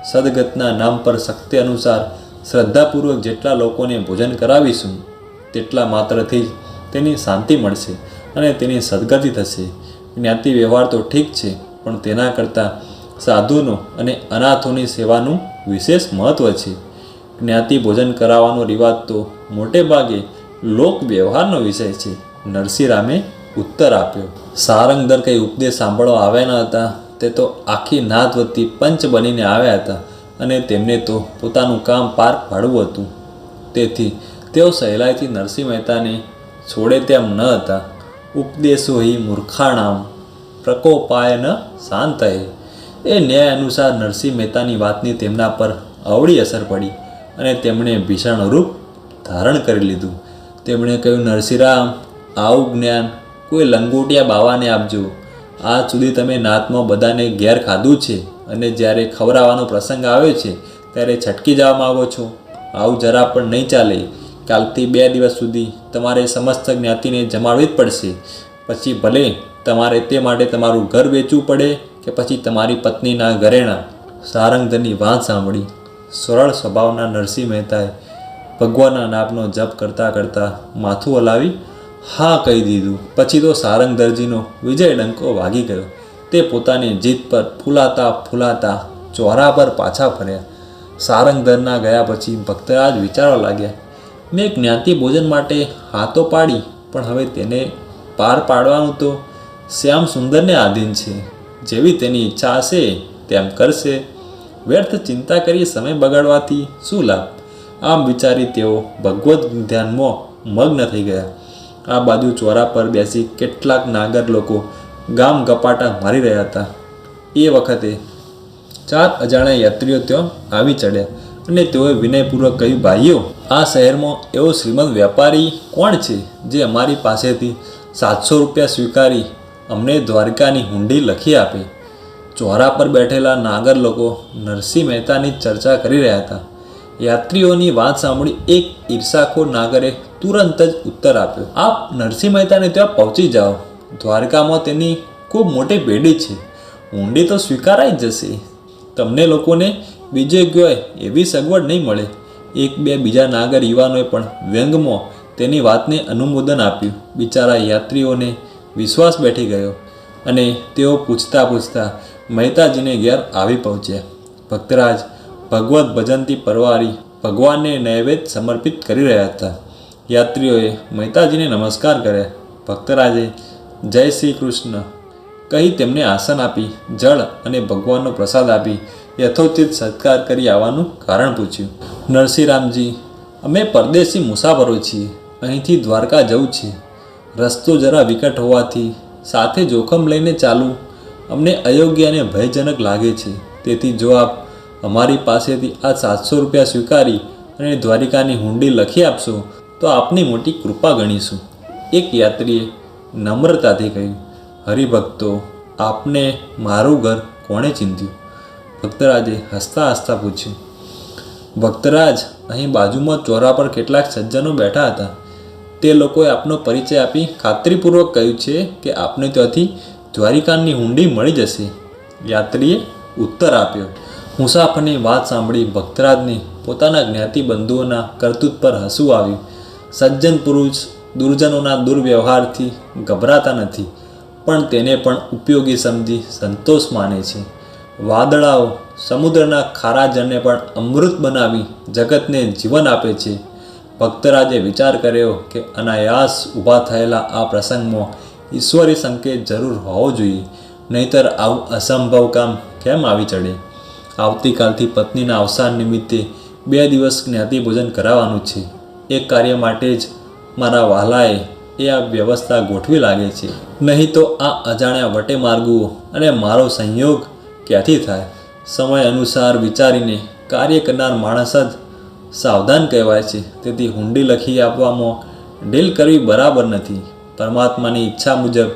સદગતના નામ પર શક્તિ અનુસાર શ્રદ્ધાપૂર્વક જેટલા લોકોને ભોજન કરાવીશું તેટલા માત્રથી જ તેની શાંતિ મળશે અને તેની સદગતિ થશે. જ્ઞાતિ વ્યવહાર તો ઠીક છે, પણ તેના કરતાં સાધુનો અને અનાથોની સેવાનું વિશેષ મહત્ત્વ છે. જ્ઞાતિ ભોજન કરાવવાનો રિવાજ તો મોટે ભાગે લોક વ્યવહારનો વિષય છે. નરસિંહરામે ઉત્તર આપ્યો. સારંગધર કંઈ ઉપદેશ સાંભળવા આવ્યા ન હતા. તે તો આખી નાત વતી પંચ બનીને આવ્યા હતા અને તેમને તો પોતાનું કામ પાર પાડવું હતું. તેથી તેઓ સહેલાઈથી નરસિંહ મહેતાને છોડે તેમ ન હતા. ઉપદેશો હિ મૂર્ખાણામ પ્રકોપાય ન શાંતય. એ ન્યાય અનુસાર નરસિંહ મહેતાની વાતની તેમના પર અવળી અસર પડી અને તેમણે ભીષણ રૂપ ધારણ કરી લીધું. તેમણે કહ્યું, નરસિંહરામ, આવું જ્ઞાન કોઈ લંગોટિયા બાવાને આપજો. આજ સુધી તમે નાતમાં બધાને ઘેર ખાધું છે અને જ્યારે ખવડાવવાનો પ્રસંગ આવ્યો છે ત્યારે છટકી જવા માગો છો. આવું જરા પણ નહીં ચાલે. કાલથી 2 દિવસ સુધી તમારે સમસ્ત જ્ઞાતિને જમાડવી જ પડશે. પછી ભલે તમારે તે માટે તમારું ઘર વેચવું પડે કે પછી તમારી પત્નીના ઘરેણાં. સારંગધરની વાત સાંભળી સરળ સ્વભાવના નરસિંહ મહેતાએ ભગવાનના નામનો જપ કરતાં કરતાં માથું હલાવી હા કહી દીધું. પછી તો સારંગધરજીનો વિજય ડંકો વાગી ગયો. તે પોતાની જીત પર ફૂલાતા ફૂલાતા ચોરા પર પાછા ફર્યા. સારંગધરના ગયા પછી ભક્તરાજ વિચારવા લાગ્યા, મેં જ્ઞાતિ ભોજન માટે હાથો પાડી, પણ હવે તેને પાર પાડવાનું તો શ્યામ સુંદરને આધીન છે. જેવી તેની ઈચ્છા હશે તેમ કરશે. વ્યર્થ ચિંતા કરી સમય બગાડવાથી શું લાભ? આમ વિચારી તેઓ ભગવદ્ ધ્યાનમાં મગ્ન થઈ ગયા. આ બાજુ ચોરા પર બેસી કેટલાક નાગર લોકો ગામ ગપાટા મારી રહ્યા હતા. એ વખતે 4 અજાણ્યા યાત્રીઓ ત્યાં આવી ચડ્યા અને તેઓએ વિનયપૂર્વક કહ્યું, ભાઈઓ, આ શહેરમાં એવો શ્રીમંત વેપારી કોણ છે જે અમારી પાસેથી 700 રૂપિયા સ્વીકારી અમને દ્વારકાની હુંડી લખી આપે? ચોરા પર બેઠેલા નાગર લોકો નરસિંહ મહેતાની ચર્ચા કરી રહ્યા હતા. યાત્રીઓની વાત સાંભળી એક ઈર્ષાખોર નાગરે તુરંત જ ઉત્તર આપ્યો, આપ નરસિંહ મહેતાને ત્યાં પહોંચી જાઓ. દ્વારકામાં તેની ખૂબ મોટી પેઢી છે. હુંડી તો સ્વીકારાઈ જ જશે. તમને લોકોને બીજે ગયો એવી સગવડ નહીં મળે. 1-2 બીજા નાગર યુવાનોએ પણ વ્યંગમાં તેની વાતને અનુમોદન આપ્યું. બિચારા યાત્રીઓને વિશ્વાસ બેઠી ગયો અને તેઓ પૂછતા પૂછતા મહેતાજીને ઘેર આવી પહોંચ્યા. ભક્તરાજ ભગવત ભજનથી પરવારી ભગવાનને નૈવેદ્ય સમર્પિત કરી રહ્યા હતા. યાત્રીઓએ મહેતાજીને નમસ્કાર કર્યા. ભક્તરાજે જય શ્રી કૃષ્ણ કહી તેમને આસન આપી જળ અને ભગવાનનો પ્રસાદ આપી યથોચિત સત્કાર કરી આવવાનું કારણ પૂછ્યું. નરસિંહરામજી, અમે પરદેશી મુસાફરો છીએ. અહીંથી દ્વારકા જવું છે. રસ્તો જરા વિકટ હોવાથી સાથે જોખમ લઈને ચાલવું અમને અયોગ્ય અને ભયજનક લાગે છે. તેથી જો આપ અમારી પાસેથી આ 700 રૂપિયા સ્વીકારી અને દ્વારિકાની હુંડી લખી આપશો તો આપની મોટી કૃપા ગણીશું. એક યાત્રીએ નમ્રતાથી કહ્યું, હરિભક્તો, આપને મારું ઘર કોણે ચિંધ્યું? ભક્તરાજે હસતા હસતા પૂછ્યું. ભક્તરાજ, અહીં બાજુમાં ચોરા પર કેટલાક સજ્જનો બેઠા હતા. તે લોકોએ આપનો પરિચય આપી ખાતરીપૂર્વક કહ્યું છે કે આપને ત્યાંથી દ્વારિકાની હુંડી મળી જશે. યાત્રીએ ઉત્તર આપ્યો. મુસાફરની વાત સાંભળી ભક્તરાજને પોતાના જ્ઞાતિબંધુઓના કરતૂત પર હસવું આવ્યું. સજ્જન પુરુષ દુર્જનોના દુર્વ્યવહારથી ગભરાતા નથી, પણ તેને પણ ઉપયોગી સમજી સંતોષ માને છે. વાદળાઓ સમુદ્રના ખારા જળને પણ અમૃત બનાવી જગતને જીવન આપે છે. ભક્તરાજે વિચાર કર્યો કે અનાયાસ ઊભા થયેલા આ પ્રસંગમાં ઈશ્વરી સંકેત જરૂર હોવો જોઈએ, નહીંતર આવું અસંભવ કામ કેમ આવી ચડે? આવતીકાલથી પત્નીના અવસાન નિમિત્તે 2 દિવસ જ્ઞાતિ ભોજન કરાવવાનું છે. એ કાર્ય માટે જ મારા વહાલાએ આ વ્યવસ્થા ગોઠવી લાગે છે. નહીં તો આ અજાણ્યા વટે માર્ગુઓ અને મારો સંયોગ ક્યાંથી થાય? સમય અનુસાર વિચારીને કાર્ય કરનાર માણસ જ સાવધાન કહેવાય છે. તેથી હુંડી લખી આપવામાં ઢીલ કરવી બરાબર નથી. પરમાત્માની ઈચ્છા મુજબ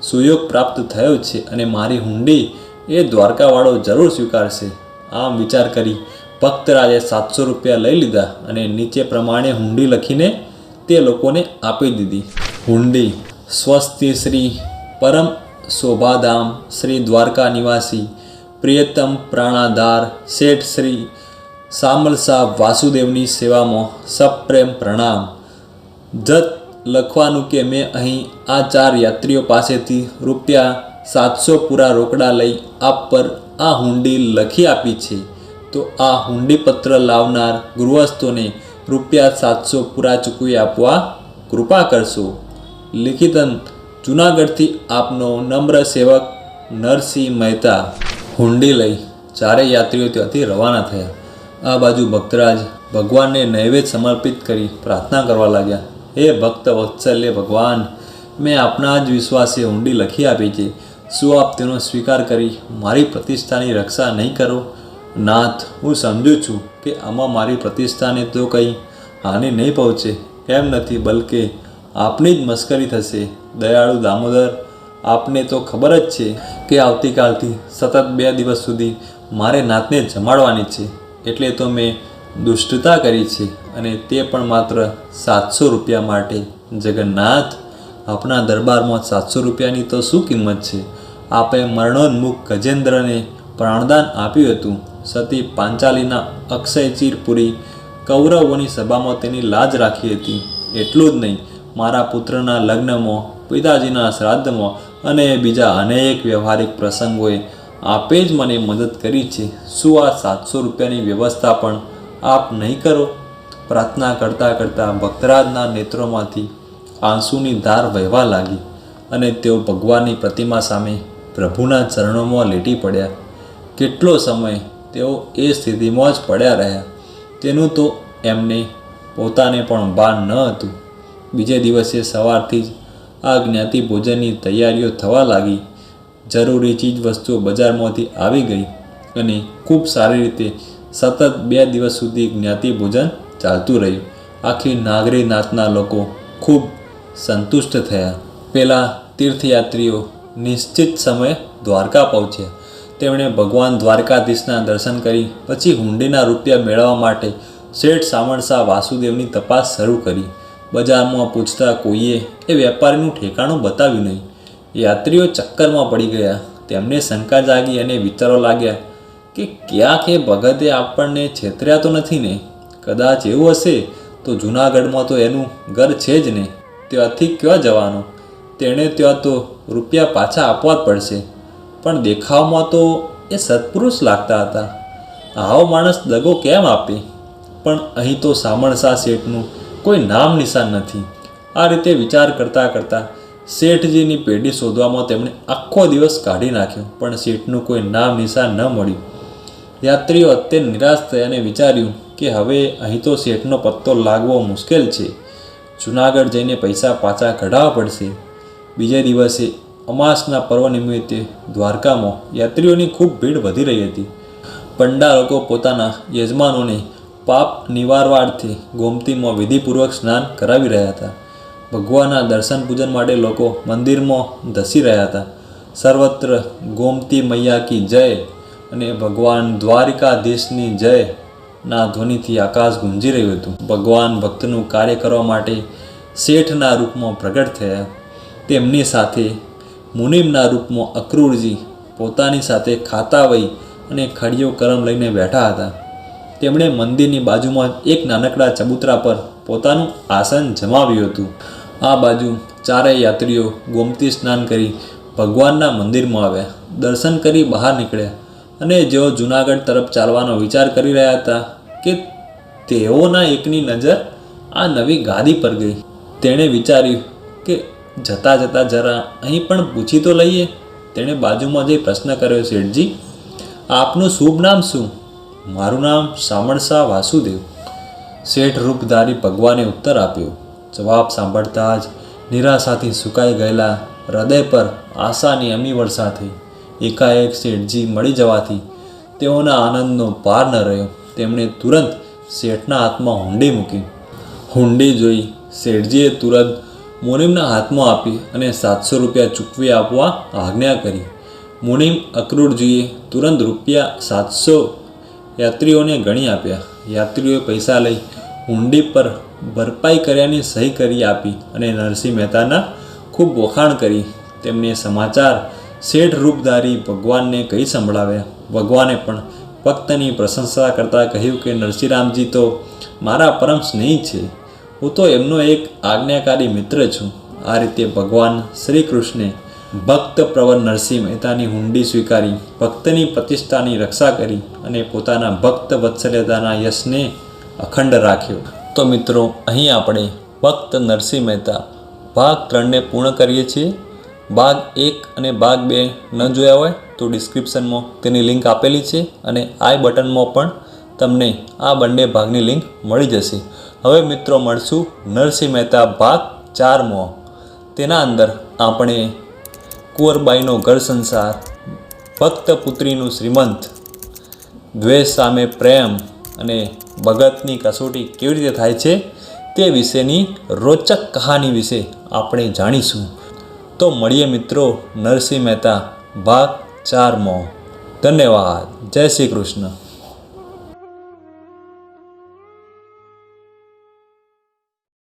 સુયોગ પ્રાપ્ત થયો છે અને મારી હુંડી એ દ્વારકાવાળો જરૂર સ્વીકારશે. આમ વિચાર કરી ભક્તરાજે 700 રૂપિયા લઈ લીધા અને નીચે પ્રમાણે હુંડી લખીને તે લોકોને આપી દીધી. હુંડી: સ્વસ્તિ શ્રી પરમ શોભાધામ શ્રી દ્વારકા નિવાસી પ્રિયતમ પ્રાણાધાર શેઠ શ્રી સામલસા વાસુદેવની સેવામાં સપ્રેમ પ્રણામ. જત લખવાનું કે મેં અહીં આ 4 યાત્રીઓ પાસેથી ₹700 પૂરા રોકડા લઈ આપ પર આ હુંડી લખી આપી છે, તો આ હુંડીપત્ર લાવનાર ગૃહસ્થોને ₹700 પૂરા ચૂકવી આપવા કૃપા કરશો. લિખિતન જૂનાગઢથી આપનો નમ્ર સેવક નરસિંહ મહેતા હુંડી લઈ ચારેય યાત્રીઓ ત્યાંથી રવાના થયા. આ બાજુ ભક્તરાજ ભગવાનને નૈવેદ્ય સમર્પિત કરી પ્રાર્થના કરવા લાગ્યા. હે ભક્ત વત્સલ્ય ભગવાન, મેં આપના જ વિશ્વાસે હુંડી લખી આપી છે. શું આપ તેનો સ્વીકાર કરી મારી પ્રતિષ્ઠાની રક્ષા નહીં કરો? નાથ, હું સમજું છું કે આમાં મારી પ્રતિષ્ઠાને તો કંઈ હાનિ નહીં પહોંચે એમ નથી, બલકે આપની જ મશ્કરી થશે. દયાળુ દામોદર, આપને તો ખબર જ છે કે આવતીકાલથી સતત 2 દિવસ સુધી મારે નાતને જમાડવાની છે, એટલે તો મેં દુષ્ટતા કરી છે, અને તે પણ માત્ર 700 રૂપિયા માટે. જગન્નાથ, આપણા દરબારમાં 700 રૂપિયાની તો શું કિંમત છે? આપે મરણોન્મુખ ગજેન્દ્રને પ્રાણદાન આપ્યું હતું. સતી પાંચાલીના અક્ષયચીર પૂરી કૌરવોની સભામાં તેની લાજ રાખી હતી. એટલું જ નહીં, મારા પુત્રના લગ્નમાં, પિતાજીના શ્રાદ્ધમાં અને બીજા અનેક વ્યવહારિક પ્રસંગોએ આપે જ મને મદદ કરી છે. શું આ 700 રૂપિયાની વ્યવસ્થા પણ આપ નહીં કરો? પ્રાર્થના કરતાં કરતાં ભક્તરાજના નેત્રોમાંથી આંસુની ધાર વહેવા લાગી અને તેઓ ભગવાનની પ્રતિમા સામે પ્રભુના ચરણોમાં લેટી પડ્યા. કેટલો સમય તેઓ એ સ્થિતિમાં જ પડ્યા રહ્યા તેનું તો એમને પોતાને પણ ભાન ન હતું. બીજે દિવસે સવારથી જ આ જ્ઞાતિ ભોજનની તૈયારીઓ થવા લાગી. જરૂરી ચીજ વસ્તુઓ બજારમાંથી આવી ગઈ અને ખૂબ સારી રીતે સતત 2 દિવસ સુધી જ્ઞાતિ ભોજન ચાલતું રહ્યું. આખી નાગરી નાતના લોકો ખૂબ સંતુષ્ટ થયા. પેલા તીર્થયાત્રીઓ નિશ્ચિત સમયે દ્વારકા પહોંચ્યા. તેમણે ભગવાન દ્વારકાધીશના દર્શન કરી પછી હુંડીના રૂપિયા મેળવવા માટે શેઠ સામણસા વાસુદેવની તપાસ શરૂ કરી. બજારમાં પૂછતા કોઈએ એ વેપારીનું ઠેકાણું બતાવ્યું નહીં. યાત્રીઓ ચક્કરમાં પડી ગયા. તેમને શંકા જાગી અને વિચારો લાગ્યા કે ક્યાંક એ ભગતે આપણને છેતર્યા તો નથી ને? કદાચ એવું હશે તો જૂનાગઢમાં તો એનું ઘર છે જ ને, ત્યાંથી ક્યાં જવાનું? તેણે ત્યાં તો રૂપિયા પાછા આપવા જ પડશે. પણ દેખાવમાં તો એ સત્પુરુષ લાગતા હતા. આવો માણસ દગો કેમ આપે? પણ અહીં તો સામણસા શેઠનું કોઈ નામ નિશાન નથી. આ રીતે વિચાર કરતાં કરતાં શેઠજીની પેઢી શોધવામાં તેમણે આખો દિવસ કાઢી નાખ્યો, પણ શેઠનું કોઈ નામ નિશાન ન મળ્યું. યાત્રીઓ અત્યંત નિરાશ થયા અને વિચાર્યું કે હવે અહીં તો શેઠનો પત્તો લાગવો મુશ્કેલ છે. જૂનાગઢ જઈને પૈસા પાછા કઢાવવા પડશે. બીજે દિવસે અમાસના પર્વ નિમિત્તે દ્વારકામાં યાત્રીઓની ખૂબ ભીડ વધી રહી હતી. પંડાળકો પોતાના યજમાનોને પાપ નિવારવાર્થે ગોમતીમાં વિધિપૂર્વક સ્નાન કરાવી રહ્યા હતા. ભગવાનના દર્શન પૂજન માટે લોકો મંદિરમાં ધસી રહ્યા હતા. સર્વત્ર ગોમતી મૈયા કી જય અને ભગવાન દ્વારિકાધીશની જય ના ધ્વનિથી આકાશ ગુંજી રહ્યું હતું. ભગવાન ભક્તનું કાર્ય કરવા માટે શેઠના રૂપમાં પ્રગટ થયા. તેમની સાથે મુનિમના રૂપમાં અક્રૂરજી પોતાની સાથે ખાતા વહી અને ખડીયો કરમ લઈને બેઠા હતા. તેમણે મંદિરની બાજુમાં એક નાનકડા ચબૂતરા પર પોતાનું આસન જમાવ્યું હતું. આ બાજુ ચારેય યાત્રીઓ ગોમતી સ્નાન કરી ભગવાનના મંદિરમાં આવ્યા. દર્શન કરી બહાર નીકળ્યા અને જેઓ જૂનાગઢ તરફ ચાલવાનો વિચાર કરી રહ્યા હતા કે તેઓના એકની નજર આ નવી ગાદી પર ગઈ. તેણે વિચાર્યું કે જતાં જતાં જરા અહીં પણ પૂછી તો લઈએ. તેણે બાજુમાં જઈ પ્રશ્ન કર્યો, શેઠજી, આપનું શુભ નામ શું? મારું નામ સામણસા વાસુદેવ. શેઠ રૂપધારી ભગવાને ઉત્તર આપ્યો. જવાબ સાંભળતા જ નિરાશાથી સુકાઈ ગયેલા હૃદય પર આશાની અમી વર્ષા થઈ. એકાએક શેઠજી મળી જવાથી તેઓના આનંદનો પાર ન રહ્યો. તેમણે તુરંત શેઠના હાથમાં હુંડી મૂકી. હુંડી જોઈ શેઠજીએ તુરંત મુનિમના હાથમાં આપી અને 700 રૂપિયા ચૂકવી આપવા આજ્ઞા કરી. મુનિમ અક્રૂરજીએ તુરંત રૂપિયા 700 યાત્રીઓને ગણી આપ્યા. યાત્રીઓએ પૈસા લઈ હુંડી પર ભરપાઈ કર્યાની સહી કરી આપી અને નરસિંહ મહેતાના ખૂબ વખાણ કરી. તેમને સમાચાર શેઠ રૂપધારી ભગવાનને કહી સંભળાવ્યા. ભગવાને પણ ભક્તની પ્રશંસા કરતાં કહ્યું કે નરસિંહરામજી તો મારા પરમ સ્નેહી છે. હું તો એમનો એક આજ્ઞાકારી મિત્ર છું. આ રીતે ભગવાન શ્રી કૃષ્ણે ભક્ત પ્રવર નરસિંહ મહેતાની હુંડી સ્વીકારી ભક્તની પ્રતિષ્ઠાની રક્ષા કરી અને પોતાના ભક્ત વત્સલ્યતાના યશને અખંડ રાખ્યો. તો મિત્રો, અહીં આપણે ભક્ત નરસિંહ મહેતા ભાગ 3ને પૂર્ણ કરીએ છીએ. ભાગ 1 અને ભાગ 2 ન જોયા હોય તો ડિસ્ક્રિપ્શનમાં તેની લિંક આપેલી છે અને આઈ બટનમાં પણ તમને આ બંને ભાગની લિંક મળી જશે. હવે મિત્રો મળશું નરસિંહ મહેતા ભાગ 4માં. તેના અંદર આપણે કુંવરબાઈનો ઘર સંસાર, ભક્ત પુત્રીનું શ્રીમંત, દ્વેષ સામે પ્રેમ અને ભગતની કસોટી કેવી રીતે થાય છે તે વિશેની રોચક કહાની વિશે આપણે જાણીશું. તો મળીએ મિત્રો નરસિંહ મહેતા ભાગ 4માં. ધન્યવાદ. જય શ્રી કૃષ્ણ.